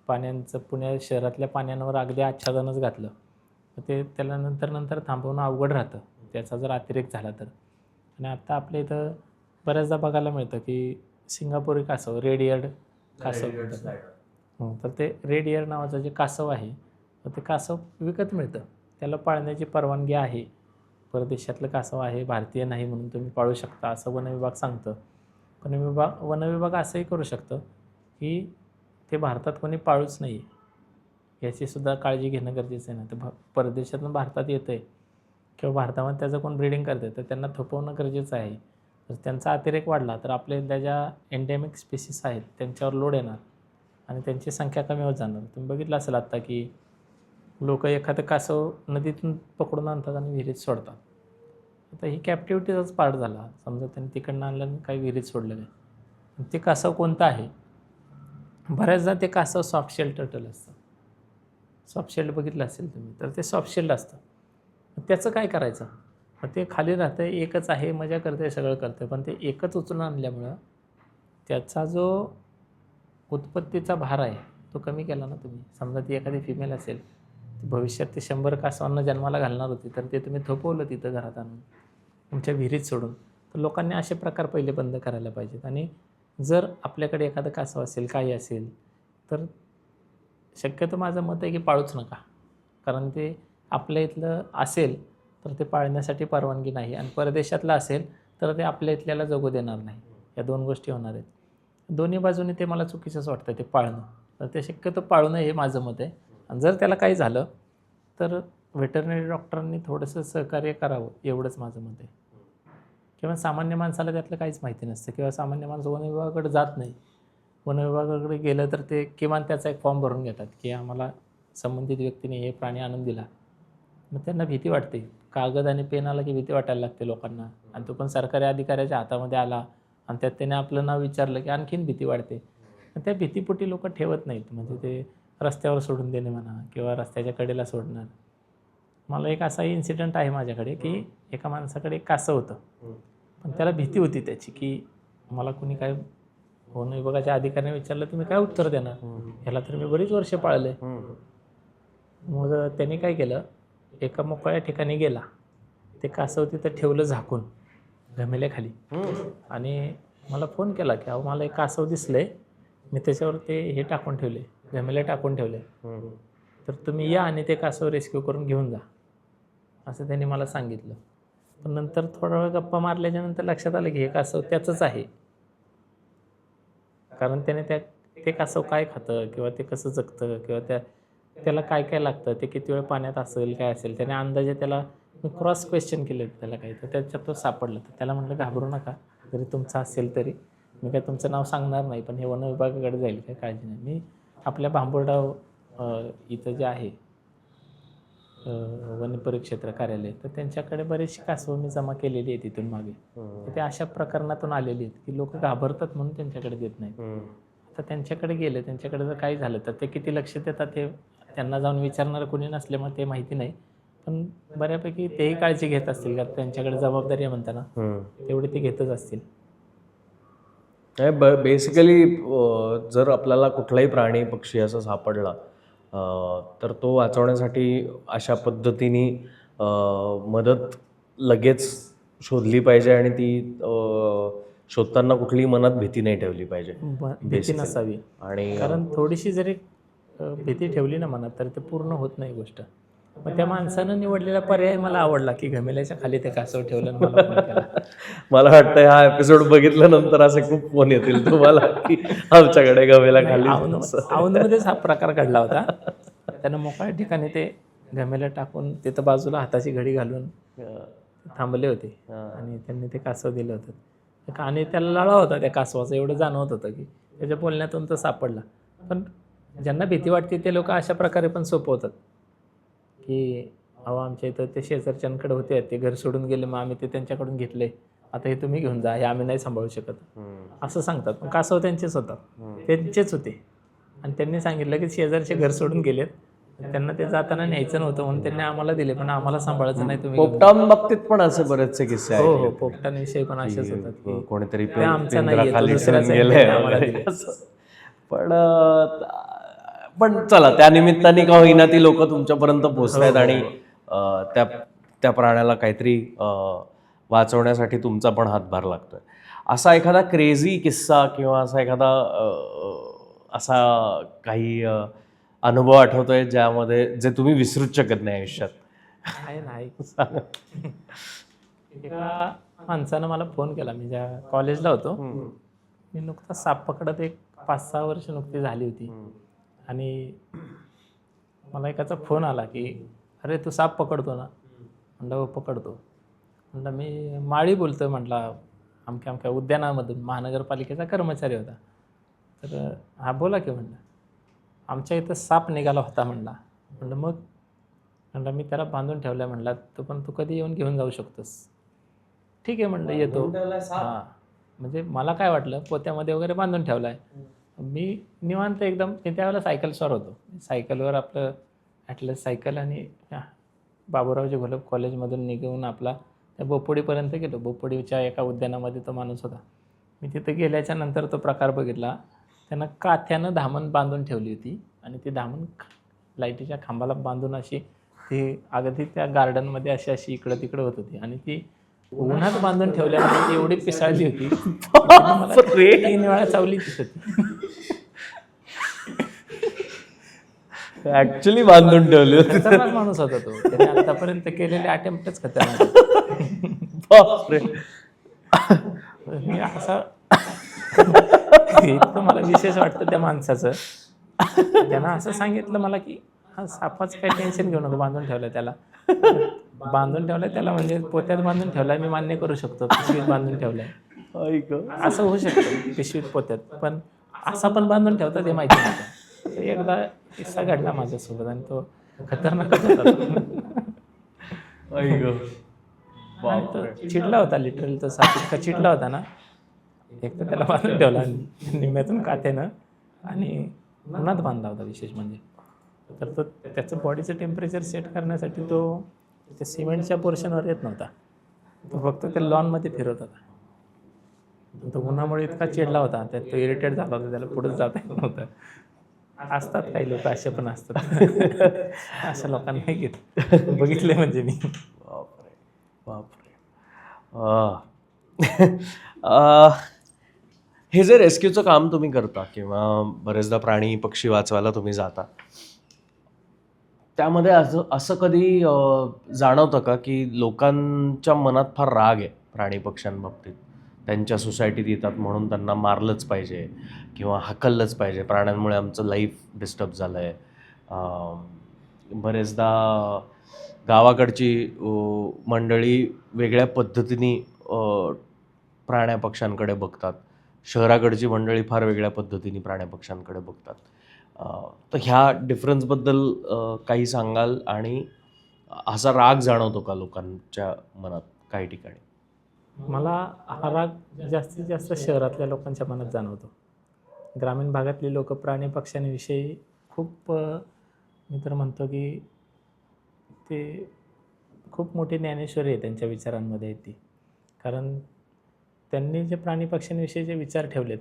पुण्या शहरातल्या पाण्यांवर अगदी आच्छादनच घातलं, तर ते त्याला नंतर थांबवणं अवघड राहतं, त्याचा जर अतिरेक झाला तर. आणि आत्ता आपल्या इथं बऱ्याचदा बघायला मिळतं की सिंगापुरी कासव, रेड इयर्ड कासव म्हणतात. तर ते रेड इयर नावाचं जे कासव आहे, तर ते कासव विकत मिळतं, त्याला पाळण्याची परवानगी आहे. परदेशातलं कासव आहे, भारतीय नाही, म्हणून तुम्ही पाळू शकता असं वनविभाग सांगतं. पण वनविभाग असंही करू शकतं की ते भारतात कोणी पाळूच नाही, याचीसुद्धा काळजी घेणं गरजेचं आहे ना. तर परदेशातून भारतात येतं आहे किंवा भारतामध्ये त्याचं कोण ब्रीडिंग करतं आहे, तर त्यांना थोपवणं गरजेचं आहे. तर त्यांचा अतिरेक वाढला तर आपल्या इथल्या ज्या एंडेमिक स्पेसिस आहेत त्यांच्यावर लोड येणार आणि त्यांची संख्या कमी होत जाणार. तुम्ही बघितलं असेल आत्ता की लोक एखादं कासव नदीतून पकडून आणतात आणि विहिरीत सोडतात. आता ही कॅप्टिव्हिटीचाच पार्ट झाला. समजा त्यांनी तिकडनं आणलं आणि काही विहिरीत सोडलं नाही, ते कासव कोणतं आहे? बऱ्याचदा ते कासव सॉफ्टशेल टर्टल असतं. सॉफ्टशेल्ड बघितलं असेल तुम्ही, तर ते सॉफ्टशेल्ड असतं. त्याचं काय करायचं? मग ते खाली राहतं, एकच आहे, मजा करते, सगळं करतं, पण ते एकच उचलून आणल्यामुळं त्याचा जो उत्पत्तीचा भार आहे तो कमी केला ना तुम्ही. समजा ती एखादी फिमेल असेल, भविष्यात ते 100 कासवांना जन्माला घालणार होती, तर ते तुम्ही थोपवलं तिथं घरात आणून तुमच्या विहिरीत सोडून. तर लोकांनी असे प्रकार पहिले बंद करायला पाहिजेत. आणि जर आपल्याकडे एखादं कासव असेल, काही असेल, तर शक्यतो माझं मत आहे की पाळूच नका. कारण ते आपल्या इथलं असेल तर ते पाळण्यासाठी परवानगी नाही, आणि परदेशातलं असेल तर ते आपल्या इथल्याला जगू देणार नाही. या 2 गोष्टी होणार आहेत. दोन्ही बाजूने ते मला चुकीचंच वाटतं ते पाळणं. तर ते शक्यतो पाळू नये हे माझं मत आहे. आणि जर त्याला काही झालं तर व्हेटरनरी डॉक्टरांनी थोडंसं सहकार्य करावं, एवढंच माझं मत आहे. किंवा सामान्य माणसाला त्यातलं काहीच माहिती नसतं, किंवा सामान्य माणसं वन विभागाकडे जात नाही. वन विभागाकडे गेलं तर ते किमान त्याचा एक फॉर्म भरून घेतात की आम्हाला संबंधित व्यक्तीने हे प्राणी आणून दिला. मग त्यांना भीती वाटते. कागद आणि पेन आला की भीती वाटायला लागते लोकांना, आणि तो पण सरकारी अधिकाऱ्याच्या हातामध्ये आला आणि त्यात त्याने आपलं नाव विचारलं की आणखीन भीती वाटते. त्या भीतीपोटी लोक ठेवत नाहीत. म्हणजे ते रस्त्यावर सोडून देणे म्हणा किंवा रस्त्याच्या कडेला सोडणार. मला एक असा इन्सिडेंट आहे माझ्याकडे की एका माणसाकडे एक कासव होतं, पण त्याला भीती होती त्याची की मला कुणी काय वन विभागाच्या अधिकाऱ्याने विचारलं तुम्ही काय उत्तर देणार, ह्याला तर मी बरीच वर्ष पाळले. मग त्यांनी काय केलं, एका मोकळ्या ठिकाणी गेला, ते कासव तिथं ठेवलं झाकून घमेल्याखाली, आणि मला फोन केला की अहो मला एक कासव दिसलंय, मी त्याच्यावर ते हे टाकून ठेवले, घमेल्या टाकून ठेवले, तर तुम्ही या आणि ते कासव रेस्क्यू करून घेऊन जा, असं त्यांनी मला सांगितलं. पण नंतर थोडा वेळ गप्पा मारल्याच्यानंतर लक्षात आलं की हे कासव त्याचंच आहे. कारण त्याने ते कासव काय खातं किंवा ते कसं जगतं किंवा त्याला काय काय लागतं, ते किती वेळ पाण्यात असेल काय असेल, त्याने अंदाजे त्याला मी क्रॉस क्वेश्चन केले त्याला काही, तर त्याच्यात तो सापडला. तर त्याला म्हटलं घाबरू नका, जरी तुमचं असेल तरी मी काय तुमचं नाव सांगणार नाही, पण हे वन विभागाकडे जाईल, काही काळजी नाही. मी आपल्या भांबोर्डा इथं जे आहे वन परिक्षेत्र कार्यालय, तर त्यांच्याकडे बरेचशी कासवं मी जमा केलेली आहे तिथून मागे. तर ते अशा प्रकरणातून आलेली आहेत की लोक घाबरतात म्हणून त्यांच्याकडे देत नाहीत. आता त्यांच्याकडे गेले, त्यांच्याकडे जर काही झालं तर ते किती लक्ष देतात ते त्यांना जाऊन विचारणारं कोणी नसल्यामुळे ते माहिती नाही, पण बऱ्यापैकी तेही काळजी घेत असतील का त्यांच्याकडे जबाबदारी आहे म्हणताना तेवढे ते घेतच असतील. बेसिकली जर आपल्याला कुठलाही प्राणी पक्षी असं सापडला तर तो वाचवण्यासाठी अशा पद्धतीने मदत लगेच शोधली पाहिजे, आणि ती शोधताना कुठलीही मनात भीती नाही ठेवली पाहिजे, भीती नसावी. आणि कारण थोडीशी जरी भीती ठेवली ना मनात तर ते पूर्ण होत नाही गोष्ट. मग त्या माणसानं निवडलेला पर्याय मला आवडला की घमेल्याच्या खाली ते कासव ठेवलं आणि मला फोन केला. मला वाटतं हा एपिसोड बघितल्यानंतर असे खूप फोन येतील तुम्हाला की आमच्याकडे गमेला खाली. औंधमध्येच हा प्रकार घडला होता. त्यानं मोकळ्या ठिकाणी ते घमेल्या टाकून तिथं बाजूला हाताची घडी घालून थांबले होते आणि त्यांनी ते कासव दिलं होतं. आणि त्याला लळा होता त्या कासवाचं, एवढं जाणवत होतं की त्याच्या बोलण्यातून तो सापडला. पण ज्यांना भीती वाटते ते लोक अशा प्रकारे पण सोपवतात की अहो आमच्या इथं ते शेजारच्यांकडे होते, ते घर सोडून गेले, मग आम्ही ते त्यांच्याकडून घेतले, आता हे तुम्ही घेऊन जा, हे आम्ही नाही सांभाळू शकत, असं सांगतात. पण कासव त्यांचेच होतात, त्यांचेच होते, आणि त्यांनी सांगितलं की शेजारचे घर सोडून गेलेत, त्यांना ते जाताना न्यायचं नव्हतं म्हणून त्यांनी आम्हाला दिले, पण आम्हाला सांभाळायचं नाही, तुम्ही पोपटां बाबतीत पण असे बरेचसे किस्से हो आहेत. हो, पोपटांविषयी पण असेच होतात की कोणीतरी ते आमचा नाही, पिंजराखाली दुसऱ्याचा ठेवून गेलंय आम्हाला वगैरे दिले. असं. पण चला, त्या निमित्ताने का होईना ती लोक तुमच्यापर्यंत पोहोचतायत आणि त्या प्राण्याला काहीतरी वाचवण्यासाठी तुमचा पण हातभार लागतोय. असा एखादा क्रेझी किस्सा किंवा असा एखादा असा काही अनुभव आठवतोय ज्यामध्ये जे तुम्ही विसरूच शकत नाही आयुष्यात? नाही. एका माणसानं मला फोन केला, मी ज्या कॉलेजला होतो, मी नुकता साप पकडत एक 5-6 वर्ष नुकती झाली होती, आणि मला एकाचा फोन आला की अरे तू साप पकडतो ना? म्हटलं हो पकडतो. म्हटलं मी माळी बोलतोय, म्हटला अमक्या अमक्या उद्यानामधून, महानगरपालिकेचा कर्मचारी होता. तर हा बोला की, म्हटलं आमच्या इथं साप निघाला होता म्हणला. म्हटलं मग? म्हटलं मी त्याला बांधून ठेवला. म्हटला तो पण तू कधी येऊन घेऊन जाऊ शकतोस. ठीक आहे म्हटलं येतो. हां, म्हणजे मला काय वाटलं पोत्यामध्ये वगैरे बांधून ठेवला आहे. मी निवांत एकदम, मी त्यावेळेला सायकलस्वार होतो, सायकलवर आपलं ॲटलस सायकल, आणि बाबूरावजी घोलप कॉलेजमधून निघून आपला त्या बोपोडीपर्यंत गेलो. बोपोडीच्या एका उद्यानामध्ये तो माणूस होता. मी तिथे गेल्याच्या नंतर तो प्रकार बघितला. त्यानं काथ्यानं धामण बांधून ठेवली होती, आणि ती धामण लाईटीच्या खांबाला बांधून अशी ती अगदी त्या गार्डनमध्ये अशी अशी इकडं तिकडं होत होती, आणि ती उन्हात बांधून ठेवल्यामुळे ती एवढी पिसाळली होती, 3 वेळा चावली तिथं. ऍक्च्युली बांधून ठेवले होते. खतरनाक माणूस होता तो. त्याने आतापर्यंत केलेले अटेम्प्टच खतरनाक होते. बापरे. मी असा इतकं मला विशेष वाटतं त्या माणसाचं. त्यानं असं सांगितलं मला की हा सापाचं काही टेन्शन घेऊ नको, बांधून ठेवलं त्याला. बांधून ठेवलं त्याला म्हणजे पोत्यात बांधून ठेवलाय मी मान्य करू शकतो, पिशवीत बांधून ठेवलाय असं होऊ शकतं, पिशवीत पोत्यात. पण असा पण बांधून ठेवतात हे माहिती नव्हतं. एकदा किस्सा घडला माझ्यासोबत आणि तो खतरनाकच होता तो. आणि तो चिडला होता लिटरली. तो साप इतका चिडला होता ना, एक तर त्याला बांधून ठेवला निम्यातून काथेनं आणि उन्हात बांधला होता विशेष म्हणजे. तर तो त्याचं बॉडीचं टेम्परेचर सेट करण्यासाठी तो त्या सिमेंटच्या पोर्शनवर येत नव्हता, तो फक्त त्या लॉनमध्ये फिरत होता. तो उन्हामुळे इतका चिडला होता, त्यात तो इरिटेट झाला होता, त्याला पुढे जाता येत नव्हतं. असतात काही लोक असे पण असतात. अशा लोकांना बघितले म्हणजे मी. बापरे. हे जे रेस्क्यूचं काम तुम्ही करता किंवा बरेचदा प्राणी पक्षी वाचवायला तुम्ही जाता, त्यामध्ये असं कधी जाणवतं का की लोकांच्या मनात फार राग आहे प्राणी पक्ष्यांबाबतीत, त्यांच्या सोसायटीत येतात म्हणून त्यांना मारलंच पाहिजे किंवा हाकललंच पाहिजे, प्राण्यांमुळे आमचं लाईफ डिस्टर्ब झालं आहे. बरेचदा गावाकडची मंडळी वेगळ्या पद्धतीने प्राण्या पक्ष्यांकडे बघतात, शहराकडची मंडळी फार वेगळ्या पद्धतीने प्राण्या पक्ष्यांकडे बघतात. तर ह्या डिफरन्सबद्दल काही सांगाल? आणि असा राग जाणवतो का लोकांच्या मनात काही ठिकाणी? मला हा राग जास्तीत जास्त शहरातल्या लोकांच्या मनात जाणवतो. ग्रामीण भागातली लोक प्राणी पक्ष्यांविषयी खूप मी तर म्हणतो की ते खूप मोठी ज्ञानेश्वरी आहे त्यांच्या विचारांमध्ये ती. कारण त्यांनी जे प्राणी पक्ष्यांविषयी जे विचार ठेवलेत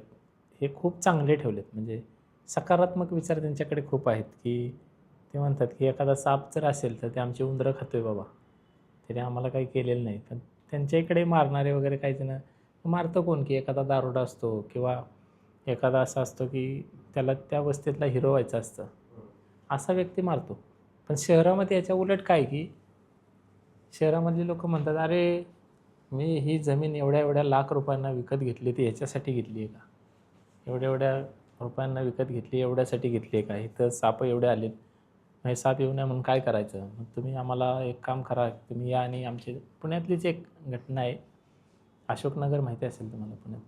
हे खूप चांगले ठेवलेत. म्हणजे सकारात्मक विचार त्यांच्याकडे खूप आहेत. की ते म्हणतात की एखादा साप जर असेल तर ते आमची उंदरं खातोय बाबा, त्याने आम्हाला काही केलेलं नाही. पण त्यांच्या इकडे मारणारे वगैरे काही जण मारतं कोण, की एखादा दारुडा असतो किंवा एखादा असा असतो की त्याला त्या वस्तीतला हिरो व्हायचं असतं, असा व्यक्ती मारतो. पण शहरामध्ये याच्या उलट काय की शहरामधली लोक म्हणतात अरे मी ही जमीन एवढ्या एवढ्या लाख रुपयांना विकत घेतली, ती ह्याच्यासाठी घेतली आहे का? एवढ्या एवढ्या रुपयांना विकत घेतली, एवढ्यासाठी घेतली आहे का? इथं साप एवढे आलेत, मग साप येऊ नये म्हणून काय करायचं? मग तुम्ही आम्हाला एक काम करा, तुम्ही या आणि आमची पुण्यातलीच एक घटना आहे, अशोकनगर माहिती असेल तुम्हाला पुण्यात.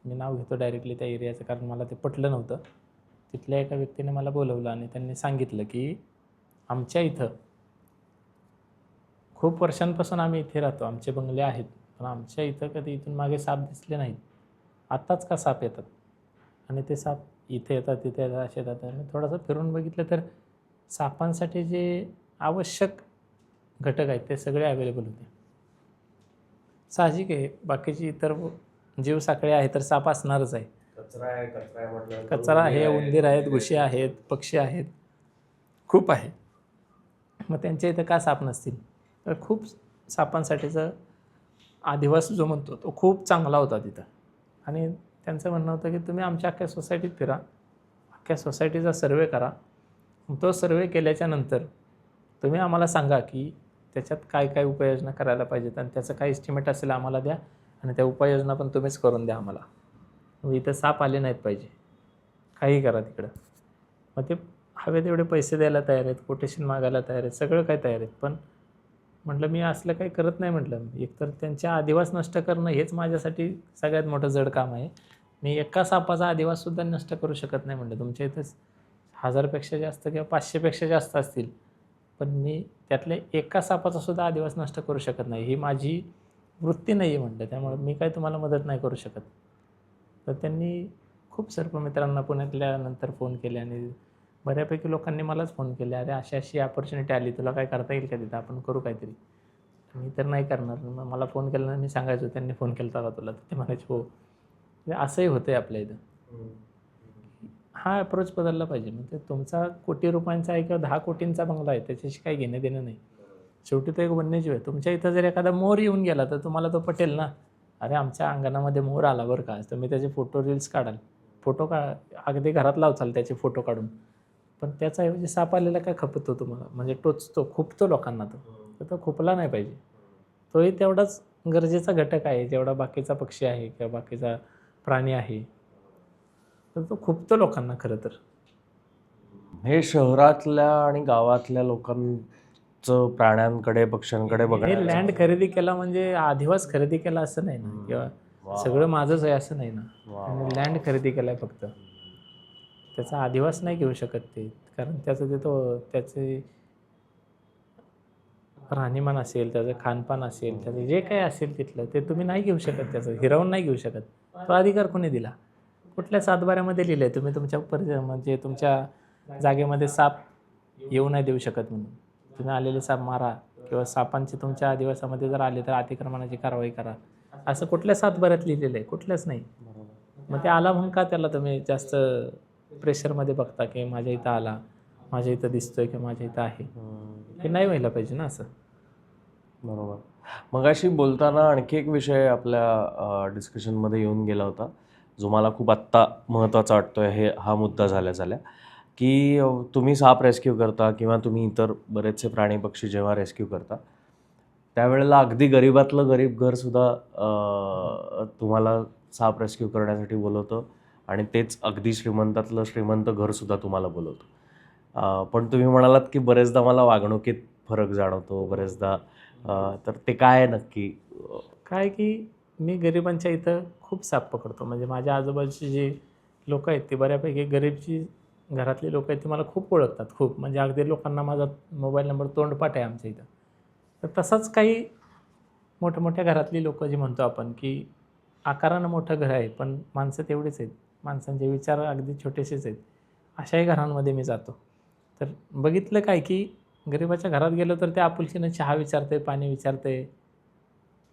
मी नाव घेतो डायरेक्टली त्या एरियाचं कारण मला ते पटलं नव्हतं. तिथल्या एका व्यक्तीने मला बोलवलं आणि त्यांनी सांगितलं की आमच्या इथं खूप वर्षांपासून आम्ही इथे राहतो, आमचे बंगले आहेत, पण आमच्या इथं कधी इथून मागे साप दिसले नाहीत. आत्ताच का साप येतात? आणि ते साप इथे येतात, तिथे येतात, असे येतात. आणि थोडंसं फिरून बघितलं तर सापांसाठी जे आवश्यक घटक आहेत ते सगळे अवेलेबल होते. साहजिक आहे, बाकीची इतर जीवसाखळे आहे तर साप असणारच आहे. कचरा आहे, उंदीर आहेत, घुशी आहेत, पक्षी आहेत, खूप आहे. मग त्यांच्या इथं का साप नसतील? तर खूप सापांसाठीचं अधिवास जो म्हणतो तो खूप चांगला होता तिथं. आणि त्यांचं म्हणणं होतं की तुम्ही आमच्या अख्ख्या सोसायटीत फिरा, अख्ख्या सोसायटीचा सर्वे करा. तो सर्वे केल्याच्या नंतर तुम्ही आम्हाला सांगा की त्याच्यात काय काय उपाययोजना करायला पाहिजेत आणि त्याचं काय एस्टिमेट असेल आम्हाला द्या आणि त्या उपाययोजना पण तुम्हीच करून द्या आम्हाला. इथं साप आले नाहीत पाहिजे, काही करा तिकडं. मग ते हवे तेवढे पैसे द्यायला तयार आहेत, कोटेशन मागायला तयार आहेत, सगळं काही तयार आहेत. पण म्हटलं मी असलं काही करत नाही. म्हटलं एकतर त्यांच्या अधिवास नष्ट करणं हेच माझ्यासाठी सगळ्यात मोठं जड काम आहे. मी एका सापाचा अधिवाससुद्धा नष्ट करू शकत नाही. म्हटलं तुमच्या इथं 1000पेक्षा जास्त किंवा 500पेक्षा जास्त असतील, पण मी त्यातल्या एका सापाचासुद्धा अधिवास नष्ट करू शकत नाही, ही माझी वृत्ती नाही आहे म्हटलं. त्यामुळे मी काही तुम्हाला मदत नाही करू शकत. तर त्यांनी खूप सर्पमित्रांना पुण्यातल्या नंतर फोन केले आणि बऱ्यापैकी लोकांनी मलाच फोन केले, अरे अशी अशी अपॉर्च्युनिटी आली, तुला काय करता येईल का तिथं, आपण करू काहीतरी. मी तर नाही करणार. मग मला फोन केला मी सांगायचो त्यांनी फोन केला का तुला, तर ते म्हणायचे हो. असंही होतं आहे आपल्या इथं. हा अप्रोच बदलला पाहिजे. म्हणजे तुमचा कोटी रुपयांचा आहे किंवा 10 कोटींचा बंगला आहे त्याच्याशी काही घेणं देणं नाही. शेवटी तो एक वन्यजीव आहे. तुमच्या इथं जर एखादा मोर येऊन गेला तर तुम्हाला तो पटेल ना, अरे आमच्या अंगणामध्ये मोर आला बरं का, तर मी त्याचे फोटो रील्स काढाल, फोटो अगदी घरात लावचाल त्याचे फोटो काढून. पण त्याच्याऐवजी साप आलेला काय खपतो तुम्हाला, म्हणजे टोचतो, खुपतो लोकांना तो, तर तो खुपला नाही पाहिजे. तोही तेवढाच गरजेचा घटक आहे जेवढा बाकीचा पक्षी आहे किंवा बाकीचा प्राणी आहे. तर तो खुपतो लोकांना खरं तर. हे शहरातल्या आणि गावातल्या लोकांचं प्राण्यांकडे पक्ष्यांकडे हे बघण्याचं लँड खरेदी केला म्हणजे आदिवास खरेदी केला असं नाही ना, किंवा वा. सगळं माझंच आहे असं नाही ना. वा, त्यांनी लँड खरेदी केलाय फक्त. त्याचा आदिवास नाही घेऊ शकत ते, कारण त्याचं ते तो त्याचे राहणीमान असेल, त्याचं खानपान असेल, त्याचं जे काही असेल तिथलं ते तुम्ही नाही घेऊ शकत, त्याचं हिरावून नाही घेऊ शकत. तो अधिकार कोणी दिला? कुठल्या सातबाऱ्यामध्ये लिहिलं आहे तुम्ही तुमच्या म्हणजे तुमच्या जागेमध्ये साप येऊ नाही देऊ शकत म्हणून? तुम्ही आलेले साप मारा किंवा सापांचे तुमच्या आदिवासामध्ये जर आले तर अतिक्रमणाची कारवाई करा, असं कुठल्या सातबाऱ्यात लिहिलेलं आहे? कुठल्याच नाही. मग ते आला म्हणून का त्याला तुम्ही जास्त प्रेशरमध्ये बघता की माझ्या इथं आला, माझ्या इथं दिसतोय किंवा माझ्या इथं आहे? हे नाही व्हायला पाहिजे ना असं. बरोबर. मगाशी बोलताना आणखी एक विषय आपल्या डिस्कशनमध्ये येऊन गेला होता, जो मला खूप आत्ता महत्त्वाचा वाटतोय. हा मुद्दा झाल्या की तुम्ही साप रेस्क्यू करता किंवा तुम्ही इतर बरेचसे प्राणी पक्षी जेव्हा रेस्क्यू करता त्यावेळेला अगदी गरीबातलं गरीब घरसुद्धा तुम्हाला साप रेस्क्यू करण्यासाठी बोलवतं आणि तेच अगदी श्रीमंतातलं श्रीमंत घरसुद्धा तुम्हाला बोलवतं. पण तुम्ही म्हणालात की बरेचदा मला वागणुकीत फरक जाणवतो बरेचदा. तर ते काय नक्की? काय की मी गरिबांच्या इथं खूप साप पकडतो. म्हणजे माझ्या आजूबाजूचे जे लोक आहेत ते बऱ्यापैकी गरीबची घरातली लोक आहेत, ते मला खूप ओळखतात, खूप. म्हणजे अगदी लोकांना माझा मोबाईल नंबर तोंडपाठ आहे आमच्या इथं. तर तसंच काही मोठ्या घरातली लोक जी म्हणतो आपण की आकारानं मोठं घर आहे पण माणसं तेवढीच आहेत, माणसांचे विचार अगदी छोटेसेच आहेत, अशाही घरांमध्ये मी जातो. तर बघितलं काय की गरिबाच्या घरात गेलो तर ते आपुलकीनं चहा विचारते, पाणी विचारते,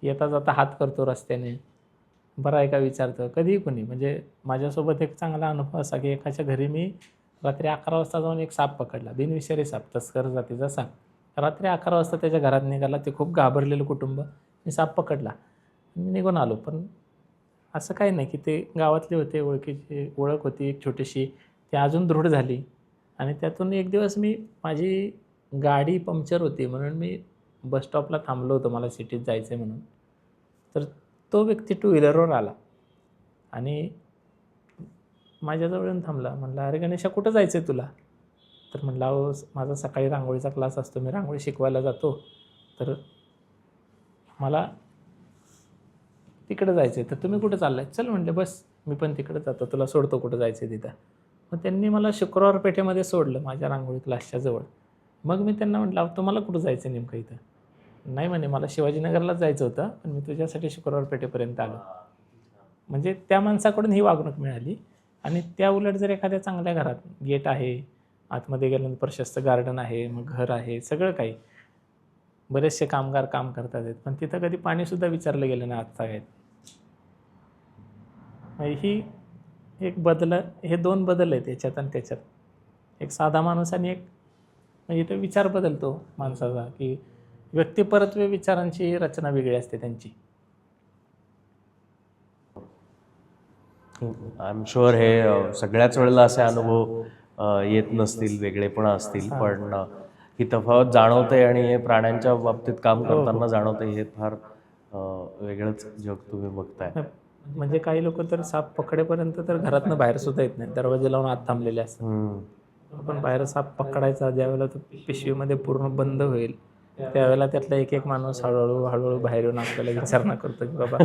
येता जाता हात करतो रस्त्याने, बरं आहे का विचारतं, कधीही कोणी. म्हणजे माझ्यासोबत एक चांगला अनुभव असा की एकाच्या घरी मी रात्री 11 वाजता जाऊन एक साप पकडला, बिनविषारी साप, तस्कर जातीचा साप. रात्री 11 वाजता त्याच्या घरात निघाला, ते खूप घाबरलेलं कुटुंब. मी साप पकडला, मी निघून आलो. पण असं काही नाही की ते गावातले होते, ओळखीचे, ओळख होती एक छोटीशी, ती अजून दृढ झाली. आणि त्यातून एक दिवस माझी गाडी पंक्चर होती म्हणून मी बस स्टॉपला थांबलो होतो, मला सिटीत जायचं आहे म्हणून. तर तो व्यक्ती टू व्हीलरवर आला आणि माझ्याजवळ येऊन थांबला. म्हणलं, अरे गणेशा, कुठं जायचं आहे तुला? तर म्हणलं, अहो माझा सकाळी रांगोळीचा क्लास असतो, मी रांगोळी शिकवायला जातो, तर मला तिकडं जायचं आहे. तर तुम्ही कुठं चालला आहे? चल म्हणलं, बस मी पण तिकडं जातो, तुला सोडतो कुठं जायचं आहे तिथं. मग त्यांनी मला शुक्रवार पेठेमध्ये सोडलं माझ्या रांगोळी क्लासच्या जवळ. मग मी त्यांना म्हटलं, अहो तुम्हाला कुठं जायचं आहे नेमकं इथं? नाही म्हणे, मला शिवाजीनगरलाच जायचं होतं, पण मी तुझ्यासाठी शुक्रवार पेठेपर्यंत आलो. म्हणजे त्या माणसाकडून ही वागणूक मिळाली. आणि त्या उलट जर एखाद्या चांगल्या घरात गेट आहे, आतमध्ये गेल्यानंतर प्रशस्त गार्डन आहे, मग घर आहे, सगळं काही, बरेचसे कामगार काम करतात आहेत, पण तिथं कधी पाणीसुद्धा विचारलं गेलं नाही आजतागायत. ही एक हे दोन बदल आहेत याच्यात आणि त्याच्यात. एक साधा माणूस आणि एक म्हणजे इथं विचार बदलतो माणसाचा, की व्यक्तिपरत्व विचारांची रचना वेगळी असते त्यांची. आय एम शुअर हे सगळ्याच वेळेला असे अनुभव येत नसतील, वेगळेपण असतील, पण ही तफावत जाणवते आणि हे प्राण्यांच्या बाबतीत काम करताना जाणवते. हे फार वेगळंच जग तुम्ही बघताय. म्हणजे काही लोक तर साप पकडेपर्यंत तर घरातनं बाहेर सुद्धा येत नाही, दरवाजे लावून आत थांबलेले असतात. आपण बाहेर साप पकडायचा ज्यावेळेला तो पिशवीमध्ये पूर्ण बंद होईल त्यावेळेला त्यातला एक माणूस हळूहळू बाहेर येऊन आपल्याला विचारणा करतो की बाबा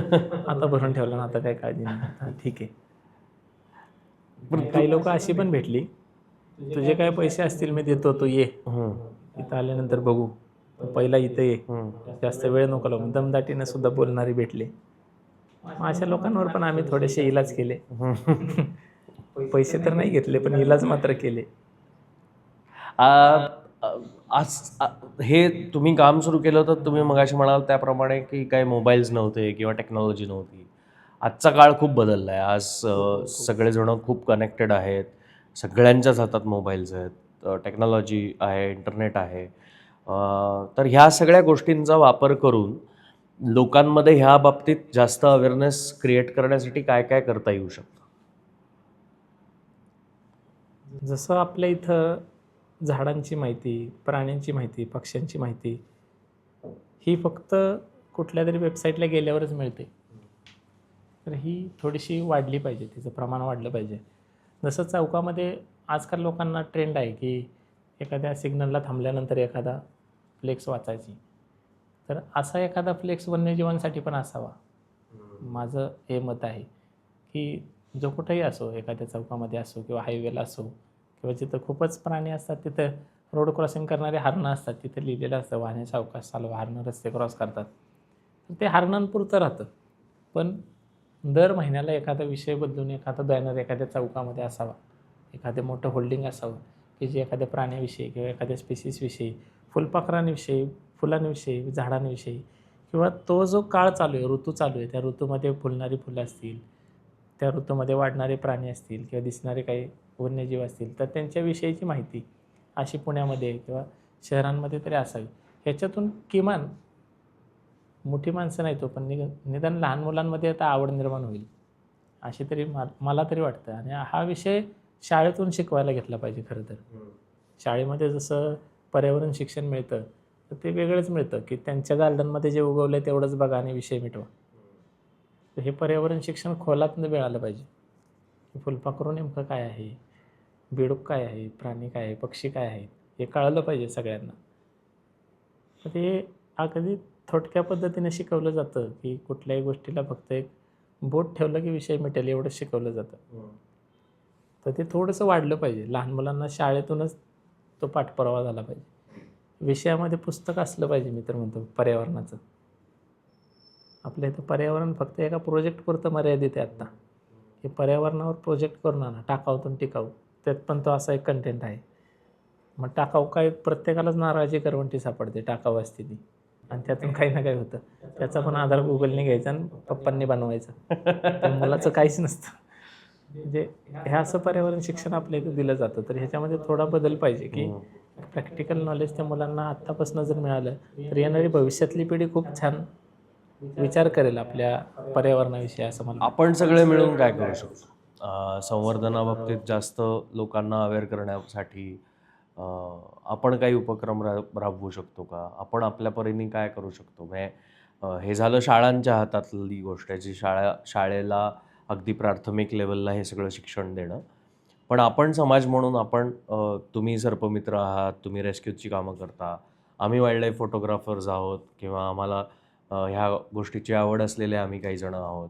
आता भरून ठेवलं ना, आता काय काळजी नाही, हां ठीक आहे. पण काही लोक अशी पण भेटली, तुझे काय पैसे असतील मी देतो, तू ये इथं आल्यानंतर बघू, पहिला इथं ये, जास्त वेळ नको लावू, दमदाटीने सुद्धा बोलणारी भेटले. मग अशा लोकांवर पण आम्ही थोडेसे इलाज केले. पैसे तर नाही घेतले, पण इलाज मात्र केले. हे तुम्ही काम सुरू केलं होतं, तुम्ही मगाशी म्हणाल त्याप्रमाणे की काही मोबाईल्स नव्हते किंवा टेक्नॉलॉजी नव्हती. आजचा काळ खूप बदलला आहे. आज सगळेजण खूप कनेक्टेड आहेत, सगळ्यांच्याच हातात मोबाईल्स आहेत, टेक्नॉलॉजी आहे, इंटरनेट आहे. तर ह्या सगळ्या गोष्टींचा वापर करून लोकांमध्ये ह्या बाबतीत जास्त अवेअरनेस क्रिएट करण्यासाठी काय काय करता येऊ शकतं? जसं आपल्या इथं झाडांची माहिती, प्राण्यांची माहिती, पक्ष्यांची माहिती ही फक्त कुठल्या तरी वेबसाईटला गेल्यावरच मिळते. तर ही थोडीशी वाढली पाहिजे, तिचं प्रमाण वाढलं पाहिजे. जसं चौकामध्ये आजकाल लोकांना ट्रेंड आहे, की एखाद्या सिग्नलला थांबल्यानंतर एखादा फ्लेक्स वाचायची. तर असा एखादा फ्लेक्स वन्यजीवांसाठी पण असावा. माझं हे मत आहे, की जो कुठेही असो, एखाद्या चौकामध्ये असो किंवा हायवेला असो किंवा जिथं खूपच प्राणी असतात, तिथं रोड क्रॉसिंग करणारे हरणं असतात, तिथं लिहिलेलं असतं वाहने सावकाश चालवा, हरणं रस्ते क्रॉस करतात. तर ते हरणांपुरतं राहतं. पण दर महिन्याला एखादा विषय बदलून एखादा बॅनर एखाद्या चौकामध्ये असावा, एखादं मोठं होल्डिंग असावं, की जे एखाद्या प्राण्याविषयी किंवा एखाद्या स्पेसिसविषयी, फुलपाखरांविषयी, फुलांविषयी, झाडांविषयी किंवा तो जो काळ चालू आहे, ऋतू चालू आहे, त्या ऋतूमध्ये फुलणारी फुलं असतील, त्या ऋतूमध्ये वाढणारे प्राणी असतील किंवा दिसणारे काही वन्यजीव असतील, तर त्यांच्याविषयीची माहिती अशी पुण्यामध्ये किंवा शहरांमध्ये तरी असावी. ह्याच्यातून किमान मोठी माणसं नाही तो पण निदान लहान मुलांमध्ये आता आवड निर्माण होईल, अशी तरी मला तरी वाटतं. आणि हा विषय शाळेतून शिकवायला घेतला पाहिजे खरं तर. शाळेमध्ये जसं पर्यावरण शिक्षण मिळतं, तर ते वेगळंच मिळतं, की त्यांच्या गार्डनमध्ये जे उगवलं आहे तेवढंच बघा आणि विषय मिटवा. तर हे पर्यावरण शिक्षण खोलातनं मिळालं पाहिजे, की फुलपाखरू नेमकं काय आहे, बेडूक काय आहे, प्राणी काय आहे, पक्षी काय आहेत, हे कळलं पाहिजे सगळ्यांना. तर ते अगदी थोडक्या पद्धतीने शिकवलं जातं, की कुठल्याही गोष्टीला फक्त एक बोट ठेवलं की विषय मिटेल एवढंच शिकवलं जातं. तर ते थोडंसं वाढलं पाहिजे. लहान मुलांना शाळेतूनच तो पाठपुरावा झाला पाहिजे. विषयामध्ये पुस्तक असलं पाहिजे मी तर म्हणतो पर्यावरणाचं. आपल्या इथं पर्यावरण फक्त एका प्रोजेक्टपुरतं मर्यादित आहे आत्ता. हे पर्यावरणावर प्रोजेक्ट करून आणा, टाकाऊतून टिकाऊ. त्यात पण तो असा एक कंटेंट आहे. मग टाकाऊ काय प्रत्येकालाच नारळाची करवंटी सापडते, टाकाऊ असते ती. आणि त्यातून काही ना काही होतं. त्याचा पण आधार Googleने घ्यायचा आणि पप्पांनी बनवायचा. पण मुलाचं काहीच नसतं. म्हणजे हे असं पर्यावरण शिक्षण आपल्या इथं दिलं जातं. तर ह्याच्यामध्ये थोडा बदल पाहिजे, की प्रॅक्टिकल नॉलेज त्या मुलांना आत्तापासून जर मिळालं, तर येणारी भविष्यातली पिढी खूप छान विचार करेल आपल्या पर्यावरणाविषयी असं मला वाटतं. आपण सगळे मिळून काय करू शकतो संवर्धनाबाबतीत जास्त लोकांना अवेअर करण्यासाठी? आपण काही उपक्रम राबवू शकतो का? आपण आपल्या परीने काय करू शकतो? म्हणजे हे झालं शाळांच्या हातातली गोष्ट आहे, जी शाळेला अगदी प्राथमिक लेवलला हे सगळं शिक्षण देणं. पण आपण समाज म्हणून आपण तुम्ही सर्पमित्र आहात, तुम्ही रेस्क्यूची कामं करता, आम्ही वाईल्डलाईफ फोटोग्राफर्स आहोत किंवा आम्हाला ह्या गोष्टीची आवड असलेले आम्ही काही जण आहोत.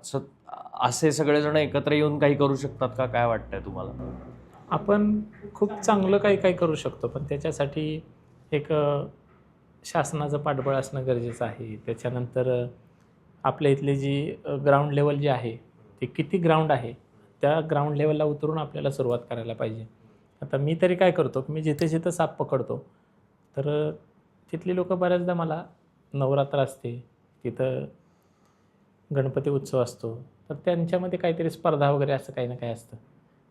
सो असे सगळेजण एकत्र येऊन काही करू शकतात का? काय वाटतंय तुम्हाला? आपण खूप चांगलं काही काही करू शकतो, पण त्याच्यासाठी एक शासनाचं पाठबळ असणं गरजेचं आहे. त्याच्यानंतर आपल्या इथली जी ग्राउंड लेवल जी आहे, ती किती ग्राउंड आहे, त्या ग्राउंड लेवलला उतरून आपल्याला सुरुवात करायला पाहिजे. आता मी तरी काय करतो, की मी जिथे-जिथं साप पकडतो, तर तिथली लोकं बऱ्याचदा मला नवरात्र असते, तिथं गणपती उत्सव असतो, तर त्यांच्यामध्ये काहीतरी स्पर्धा वगैरे असं काही ना काही असतं.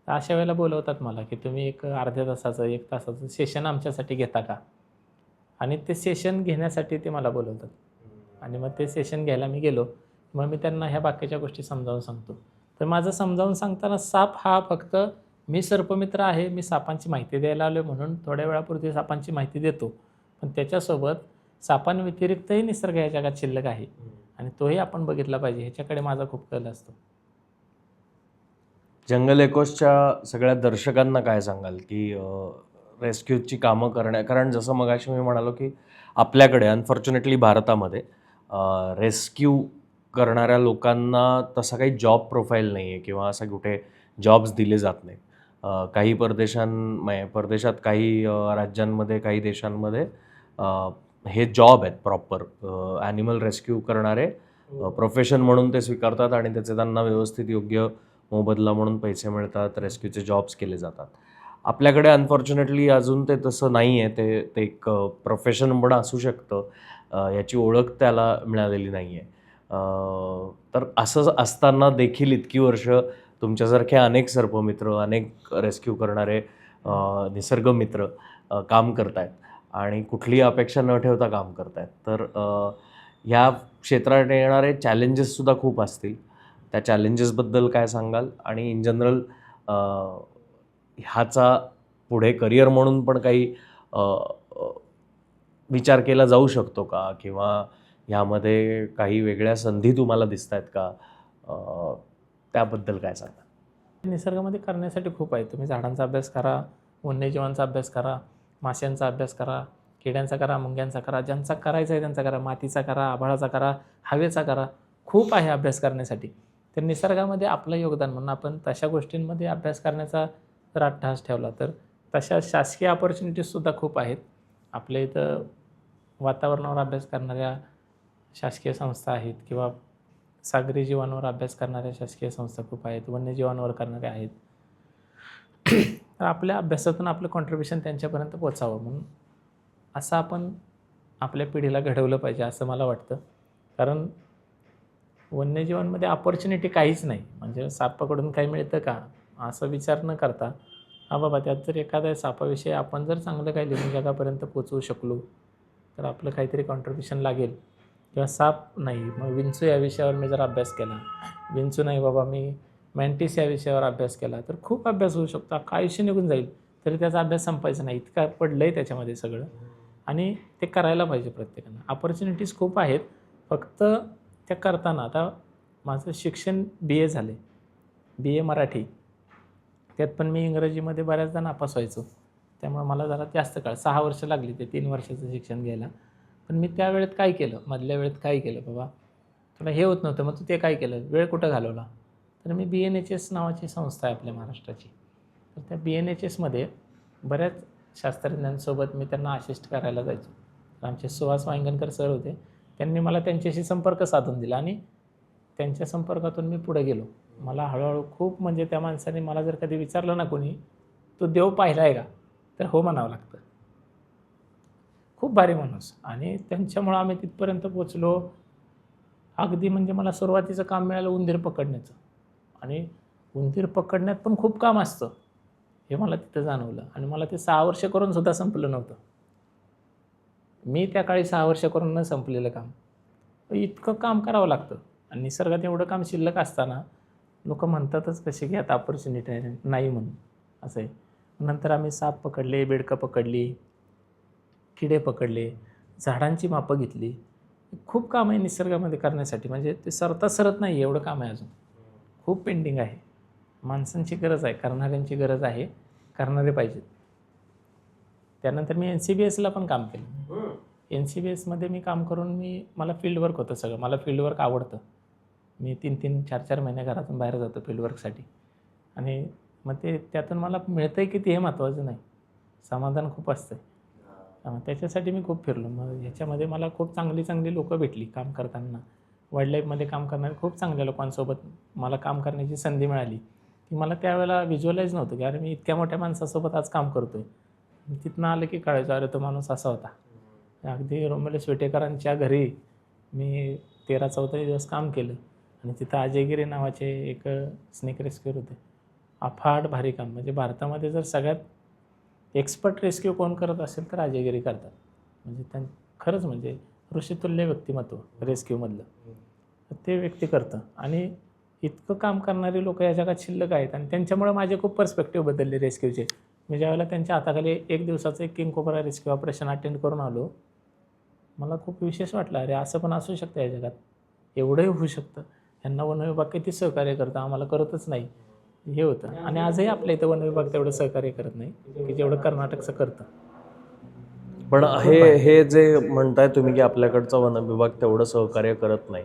तर अशा वेळेला बोलवतात मला, की तुम्ही एक अर्ध्या तासाचं, 1 तासाचं सेशन आमच्यासाठी घेता का? आणि ते सेशन घेण्यासाठी ते मला बोलवतात. आणि मग ते सेशन घ्यायला मी गेलो, मग मी त्यांना ह्या बाकीच्या गोष्टी समजावून सांगतो. तर माझं समजावून सांगताना साप हा फक्त मी सर्पमित्र आहे, मी सापांची माहिती द्यायला आलो आहे म्हणून थोड्या वेळापुरती सापांची माहिती देतो. पण त्याच्यासोबत सापांव्यतिरिक्तही निसर्ग या जगात शिल्लक आहे आणि तोही आपण बघितला पाहिजे, ह्याच्याकडे माझा खूप कल असतो. जंगल एकोसच्या सगळ्या दर्शकांना काय सांगाल, की रेस्क्यूची कामं कारण जसं मगाशी मी म्हणालो, की आपल्याकडे अनफॉर्च्युनेटली भारतामध्ये रेस्क्यू करणाऱ्या लोकांना तसा काही जॉब प्रोफाईल नाही आहे किंवा असं कुठे जॉब्स दिले जात नाहीत. काही परदेशात काही राज्यांमध्ये, काही देशांमध्ये हे जॉब आहेत प्रॉपर ॲनिमल रेस्क्यू करणारे प्रोफेशन म्हणून ते स्वीकारतात आणि त्याचे त्यांना व्यवस्थित योग्य मोबदला म्हणून पैसे मिळतात, रेस्क्यूचे जॉब्स केले जातात. आपल्याकडे अनफॉर्च्युनेटली अजून ते तसं नाही आहे. ते ते एक प्रोफेशन पण असू शकतं. याची ओळख त्याला मिळालेली नाही आहे. तर असं असताना देखील इतकी वर्ष तुमच्यासारखे अनेक सर्पमित्र, अनेक रेस्क्यू करणारे निसर्गमित्र काम करतायत आणि कुठलीही अपेक्षा न ठेवता काम करतायत. तर ह्या क्षेत्रात येणारे चॅलेंजेससुद्धा खूप असतील. त्या चॅलेंजेसबद्दल काय सांगाल? आणि इन जनरल ह्याचा पुढे करिअर म्हणून पण काही अ, अ, विचार केला जाऊ शकतो का, किंवा ह्यामध्ये काही वेगळ्या संधी तुम्हाला दिसत आहेत का? त्याबद्दल काय सांगा? निसर्गामध्ये करण्यासाठी खूप आहे. तुम्ही झाडांचा अभ्यास करा, वन्यजीवांचा अभ्यास करा, माशांचा अभ्यास करा, किड्यांचा करा, मुंग्यांचा करा, ज्यांचा करायचा आहे त्यांचा करा, मातीचा करा, आभाळाचा करा, हवेचा करा. खूप आहे अभ्यास करण्यासाठी. तर निसर्गामध्ये आपलं योगदान म्हणून आपण तशा गोष्टींमध्ये अभ्यास करण्याचा जर अट्टहास ठेवला तर तशा शासकीय अपॉर्च्युनिटीजसुद्धा खूप आहेत. आपल्या इथं वातावरणावर अभ्यास करणाऱ्या शासकीय संस्था आहेत किंवा सागरी जीवांवर अभ्यास करणाऱ्या शासकीय संस्था खूप आहेत, वन्यजीवांवर करणाऱ्या आहेत. तर आपल्या अभ्यासातून आपलं कॉन्ट्रिब्युशन त्यांच्यापर्यंत पोहोचावं म्हणून असं आपण आपल्या पिढीला घडवलं पाहिजे असं मला वाटतं. कारण वन्यजीवांमध्ये अपॉर्च्युनिटी काहीच नाही. म्हणजे साप पकडून काही मिळतं का? असा विचार न करता, हां बाबा त्यात जर एखाद्या सापाविषयी आपण जर चांगलं काही लिहून जगापर्यंत पोहोचवू शकलो, तर आपलं काहीतरी कॉन्ट्रिब्युशन लागेल. किंवा साप नाही, मग विंचू या विषयावर मी जर अभ्यास केला, विंचू नाही बाबा मी मॅन्टिस या विषयावर अभ्यास केला, तर खूप अभ्यास होऊ शकतो. अख्खं आयुष्य निघून जाईल, तरी त्याचा अभ्यास संपायचा नाही. इतकं पडलं आहे त्याच्यामध्ये सगळं आणि ते करायला पाहिजे प्रत्येकानं. अपॉर्च्युनिटीज खूप आहेत. फक्त त्या करताना आता माझं शिक्षण BA झालं आहे. BA मराठी. त्यात पण मी इंग्रजीमध्ये बऱ्याचदा नापास व्हायचो. त्यामुळे मला जरा जास्त काळ 6 वर्ष लागली ते 3 वर्षाचं शिक्षण घ्यायला. पण मी त्या वेळेत काय केलं, मधल्या वेळेत काय केलं बाबा, तुला हे होत नव्हतं, मग तू ते काय केलं, वेळ कुठं घालवला? तर मी BNHS नावाची संस्था आहे आपल्या महाराष्ट्राची. तर त्या BNHSमध्ये बऱ्याच शास्त्रज्ञांसोबत मी त्यांना असिस्ट करायला जायचो. तर आमचे सुहास वांगणकर सर होते. त्यांनी मला त्यांच्याशी संपर्क साधून दिला आणि त्यांच्या संपर्कातून मी पुढे गेलो. मला हळूहळू खूप म्हणजे त्या माणसाने मला जर कधी विचारलं ना कोणी, "तू देव पाहिला आहे का?" तर हो म्हणावं लागतं. खूप भारी माणूस आणि त्यांच्यामुळं आम्ही तिथपर्यंत पोहोचलो. अगदी म्हणजे मला सुरुवातीचं काम मिळालं उंदीर पकडण्याचं आणि उंदीर पकडण्यात पण खूप काम असतं, हे मला तिथं जाणवलं आणि मला ते 6 वर्ष करून सुद्धा संपलं नव्हतं. मी त्या काळी 6 वर्ष करून न संपलेलं काम. इतकं काम करावं लागतं आणि निसर्गात एवढं काम शिल्लक असताना लोकं म्हणतातच कसे की आता अपॉर्च्युनिटी आहे नाही म्हणून, असं आहे. नंतर आम्ही साप पकडले, बेडकं पकडली, किडे पकडले, झाडांची मापं घेतली. खूप काम आहे निसर्गामध्ये करण्यासाठी. म्हणजे ते सरता सरत नाही एवढं काम आहे अजून. खूप पेंडिंग आहे. माणसांची गरज आहे, करणाऱ्यांची गरज आहे, करणारे पाहिजेत. त्यानंतर मी NCBSला पण काम केलं. NCBSमध्ये मी काम करून मला फील्ड वर्क होतं सगळं. मला फील्ड वर्क आवडतं. मी 3-3, 4-4 महिने घरातून बाहेर जातो फील्ड वर्कसाठी आणि मग ते त्यातून मला मिळतंय किती हे महत्त्वाचं नाही. समाधान खूप असतं. त्याच्यासाठी मी खूप फिरलो. मग ह्याच्यामध्ये मला खूप चांगली लोकं भेटली काम करताना. वाईल्ड लाईफमध्ये काम करणारे खूप चांगल्या लोकांसोबत मला काम करण्याची संधी मिळाली. ती मला त्यावेळेला व्हिज्युअलाइज नव्हतं की अरे मी इतक्या मोठ्या माणसासोबत आज काम करतोय. तिथनं आलं की कळायचं अरे तो माणूस असा होता. अगदी रोमिलो विटेकरांच्या घरी मी 13-14 दिवस काम केलं आणि तिथं अजय गिरे नावाचे एक स्नेक रेस्क्यूअर होते. अफाट भारी काम म्हणजे भारतामध्ये जर सगळ्यात एक्सपर्ट रेस्क्यू कोण करत असेल तर अजय गिरे करतात. म्हणजे खरंच म्हणजे ऋषितुल्य व्यक्तिमत्व रेस्क्यूमधलं. तर ते व्यक्ती करतं आणि इतकं काम करणारी लोकं या जगात शिल्लक आहेत आणि त्यांच्यामुळे माझे खूप पर्स्पेक्टिव्ह बदलले रेस्क्यूचे. मी ज्यावेळेला त्यांच्या हाताखाली 1 दिवसाचं एक king cobra rescue operation attend करून आलो, मला खूप विशेष वाटलं. अरे असं पण असू शकतं या जगात. एवढंही होऊ शकतं. यांना वन विभाग किती सहकार्य करतं, आम्हाला करतच नाही. हे होतं आणि आजही आपल्या इथं वन विभाग तेवढं सहकार्य करत नाही की जेवढं कर्नाटकचं करतं. पण हे हे जे म्हणताय तुम्ही की आपल्याकडचा वन विभाग तेवढं सहकार्य करत नाही,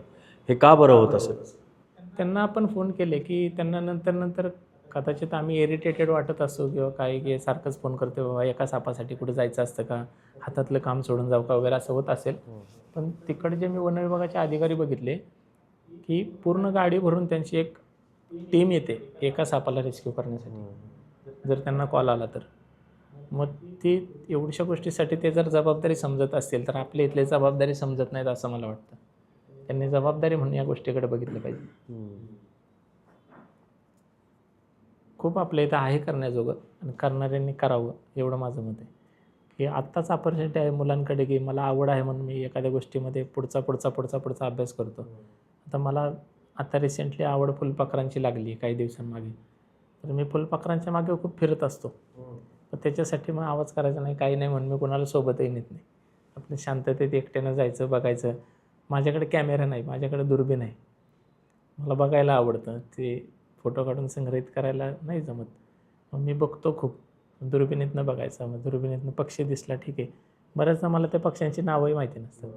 हे का बरं होत असेल? त्यांना आपण फोन केले की त्यांना नंतर कदाचित आम्ही इरिटेटेड वाटत असू किंवा काही की सारखंच फोन करतो बाबा एका सापासाठी कुठे जायचं असतं का, हातातलं काम सोडून जाऊ का वगैरे असं होत असेल. पण तिकडचे मी वन विभागाचे अधिकारी बघितले की पूर्ण गाडी भरून त्यांची एक टीम येते एका सापाला रेस्क्यू करण्यासाठी जर त्यांना कॉल आला तर. मग ती एवढ्याशा गोष्टीसाठी ते जर जबाबदारी समजत असतील तर आपल्या इथले जबाबदारी समजत नाहीत असं मला वाटतं. त्यांनी जबाबदारी म्हणून या गोष्टीकडे बघितलं पाहिजे. खूप आपल्या इथं आहे करण्याजोगं आणि करणाऱ्यांनी करावं एवढं माझं मत आहे. की आत्ताच अपॉर्च्युनिटी आहे मुलांकडे की मला आवड आहे म्हणून मी एखाद्या गोष्टीमध्ये पुढचा अभ्यास करतो. आता मला रिसेंटली आवड फुलपाखरांची लागली काही दिवसांमागे. तर मी फुलपाखरांच्या मागे खूप फिरत असतो. तर त्याच्यासाठी मग आवाज करायचा नाही, काही नाही म्हणून मी कोणाला सोबतही नेत नाही. आपण शांततेत एकट्यानं जायचं, बघायचं. माझ्याकडे कॅमेरा नाही, माझ्याकडे दुर्बीण आहे. मला बघायला आवडतं. ते फोटो काढून संग्रहित करायला नाही जमत. मग मी बघतो खूप. दुर्बिणीतनं बघायचं. मग दुर्बिणीतनं पक्षी दिसला ठीक आहे. बऱ्याचदा मला त्या पक्ष्यांची नावही माहिती नसतात.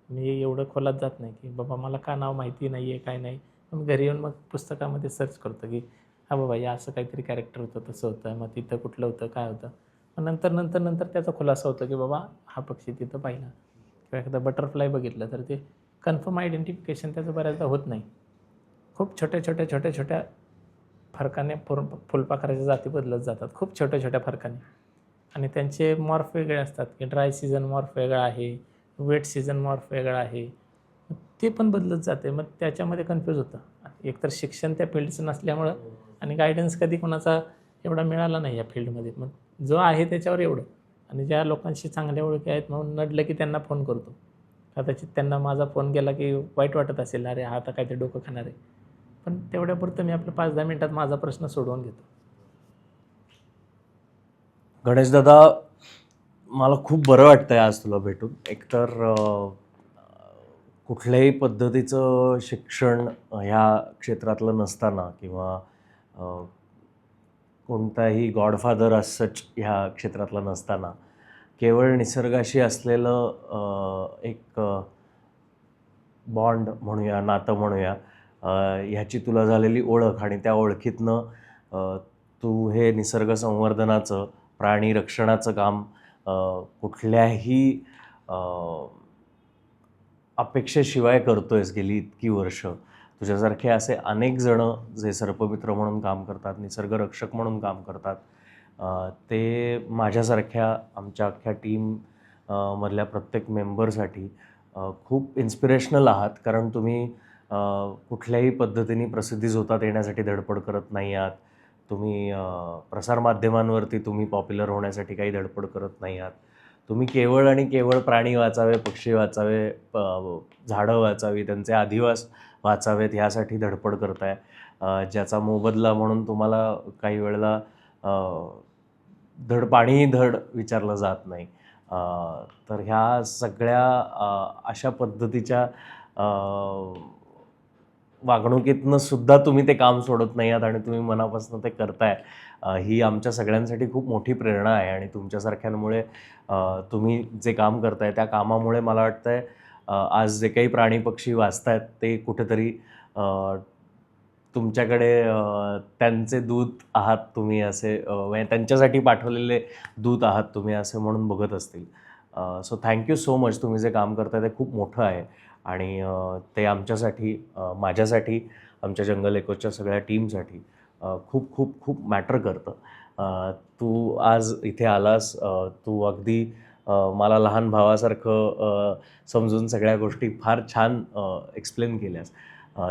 मी एवढं खोलात जात नाही, की बाबा मला का नाव माहिती नाही आहे, काय नाही. मग घरी येऊन मग पुस्तकामध्ये सर्च करतो, की हां बाबा या असं काहीतरी कॅरेक्टर होतं, तसं होतं. मग तिथं कुठलं होतं, काय होतं. मग नंतर त्याचा खुलासा होतो, की बाबा हा पक्षी तिथं पाहिला. किंवा एखादा बटरफ्लाय बघितलं तर ते कन्फर्म आयडेंटिफिकेशन त्याचं बऱ्याचदा होत नाही. खूप छोट्या फरकाने फुलपाखराच्या जाती बदलत जातात. खूप छोट्या फरकाने. आणि त्यांचे मॉर्फ वेगळे असतात, की ड्राय सीझन मॉर्फ वेगळा आहे, वेट सीझन मॉर्फ वेगळा आहे. मग ते पण बदलत जाते. मग त्याच्यामध्ये कन्फ्यूज होतं. एकतर शिक्षण त्या फील्डचं नसल्यामुळं आणि गाईडन्स कधी कोणाचा एवढा मिळाला नाही या फील्डमध्ये. मग जो आहे त्याच्यावर एवढं. आणि ज्या लोकांशी चांगल्या ओळखी आहेत म्हणून नडलं की त्यांना फोन करतो. कदाचित त्यांना माझा फोन गेला की वाईट वाटत असेल, अरे हा आता काहीतरी डोकं खाणार आहे. पण तेवढ्यापुरतं मी आपलं 5-10 मिनिटात माझा प्रश्न सोडवून घेतो. गणेशदादा, मला खूप बरं वाटतंय आज तुला भेटून. एकतर कुठल्याही पद्धतीचं शिक्षण ह्या क्षेत्रातलं नसताना किंवा कोणताही गॉडफादर as सच ह्या क्षेत्रातला नसताना केवळ निसर्गाशी असलेलं एक बॉन्ड म्हणूया, नातं म्हणूया, ह्याची तुला झालेली ओळख आणि त्या ओळखीतनं तू हे निसर्ग संवर्धनाचं, प्राणी रक्षणाचं काम कुठल्याही अपेक्षेशिवाय करतोयस गेली इतकी वर्ष. तुझ्यासारखे असे अनेक जणं जे सर्पमित्र म्हणून काम करतात, निसर्गरक्षक म्हणून काम करतात, ते माझ्यासारख्या आमच्या अख्ख्या टीम मधल्या प्रत्येक मेंबरसाठी खूप इन्स्पिरेशनल आहात. कारण तुम्ही कुठल्याही पद्धतीने प्रसिद्धीझोतात येण्यासाठी धडपड करत नाही आहात. तुम्ही प्रसारमाध्यमांवरती तुम्ही पॉप्युलर होण्यासाठी काही धडपड करत नाही आहात. तुम्ही केवळ आणि केवळ प्राणी वाचावे, पक्षी वाचावे, झाडं वाचावी, त्यांचे अधिवास वाचावेत ह्यासाठी धडपड करताय. ज्याचा मोबदला म्हणून तुम्हाला काही वेळेला धड पाणीही धड विचारलं जात नाही. तर ह्या सगळ्या अशा पद्धतीच्या वागणुकीतनं सुद्धा तुम्ही ते काम सोडत नाही आहात आणि तुम्ही मनापासून ते करताय. ही आमच्या सगळ्यांसाठी खूप मोठी प्रेरणा आहे आणि तुमच्यासारख्यांमुळे तुम्ही जे काम करताय त्या कामामुळे मला वाटतंय आज जे काही प्राणी पक्षी वाचतायत ते कुठेतरी तुमच्याकडे त्यांचे दूत आहात तुम्ही असे, म्हणजे त्यांच्यासाठी पाठवलेले दूत आहात तुम्ही असे म्हणून बघत असतील. So thank you so much. तुम्ही जे काम करताय ते खूप मोठं आहे आणि ते आमच्यासाठी, माझ्यासाठी, आमच्या जंगल एकोच्या सगळ्या टीमसाठी खूप खूप खूप मॅटर करतं. तू आज इथे आलास, तू अगदी मला लहान भावासारखं समजून सगळ्या गोष्टी फार छान एक्सप्लेन केल्यास.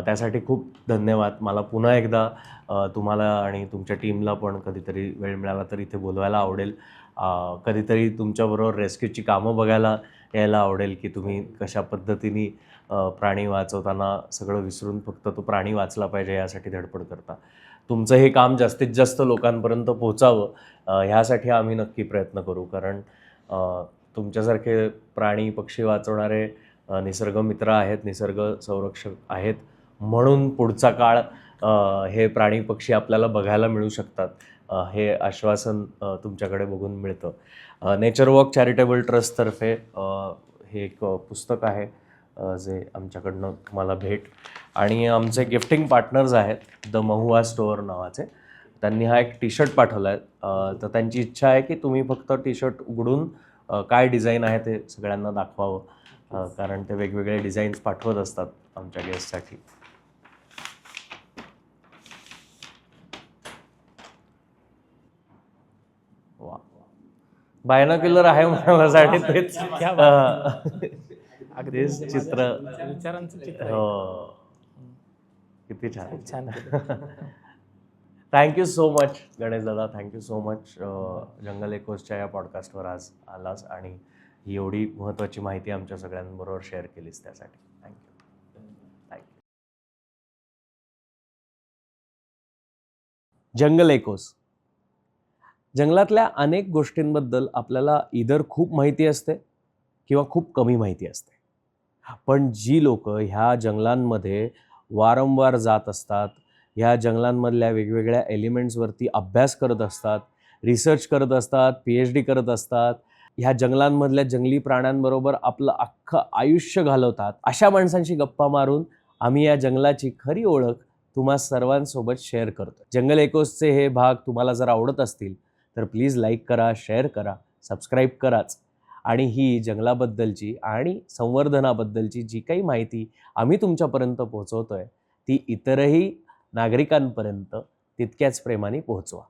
त्यासाठी खूप धन्यवाद. मला पुन्हा एकदा तुम्हाला आणि तुमच्या टीमला पण कधीतरी वेळ मिळाला तर इथे बोलवायला आवडेल. कधीतरी तुमच्याबरोबर रेस्क्यूची कामं बघायला यायला आवडेल, की तुम्ही कशा पद्धतीने प्राणी वाचवताना सगळं विसरून फक्त तो प्राणी वाचला पाहिजे यासाठी धडपड करता. तुमचं हे काम जास्तीत जास्त लोकांपर्यंत पोहोचावं ह्यासाठी आम्ही नक्की प्रयत्न करू. कारण तुमच्यासारखे प्राणी पक्षी वाचवणारे निसर्गमित्र आहेत, निसर्ग संरक्षक आहेत म्हणून पुढचा काळ हे प्राणी पक्षी आपल्याला बघायला मिळू शकतात हे आश्वासन तुमच्याकडे बघून मिळतं. नेचर वॉक चॅरिटेबल ट्रस्टतर्फे हे एक पुस्तक आहे जे आमच्याकडनं तुम्हाला भेट. आणि आमचे गिफ्टिंग पार्टनर्स आहेत द महुआ स्टोअर नावाचे. त्यांनी हा एक टी शर्ट पाठवला आहे. तर त्यांची इच्छा आहे की तुम्ही फक्त टी शर्ट उघडून काय डिझाईन आहे ते सगळ्यांना दाखवावं, कारण ते वेगवेगळे डिझाईन्स पाठवत असतात आमच्या गेस्टसाठी. वा, बायनोक्युलर आहे माझ्यासाठी तेच अगदीच चित्र, विचारांचं चित्र हो, किती छान. खूप छान. थँक्यू सो मच गणेश दादा. थँक्यू सो मच जंगल एकोसच्या या पॉडकास्टवर आज आलास आणि ही एवढी महत्त्वाची माहिती आमच्या सगळ्यांबरोबर शेअर केलीस त्यासाठी थँक्यू. जंगल एकोस. जंगलातल्या अनेक गोष्टींबद्दल आपल्याला इधर खूप माहिती असते किंवा खूप कमी माहिती असते. पण जी लोक ह्या जंगलांमध्ये वारंवार जात असतात, ह्या जंगलांमधल्या वेगवेगळ्या एलिमेंट्सवरती अभ्यास करत असतात, रिसर्च करत असतात, PhD करत असतात, ह्या जंगलांमधल्या जंगली प्राण्यांबरोबर आपलं अख्खं आयुष्य घालवतात, अशा माणसांशी गप्पा मारून आम्ही या जंगलाची खरी ओळख तुम्हा सर्वांसोबत शेअर करतो. जंगल एकोसचे हे भाग तुम्हाला जर आवडत असतील तर प्लीज लाईक करा, शेअर करा, सबस्क्राईब कराच. आणि ही जंगलाबद्दलची आणि संवर्धनाबद्दलची जी काही माहिती आम्ही तुमच्यापर्यंत पोहोचवतोय ती इतरही नागरिकांपर्यंत तितक्याच प्रेमाने पोहोचवा.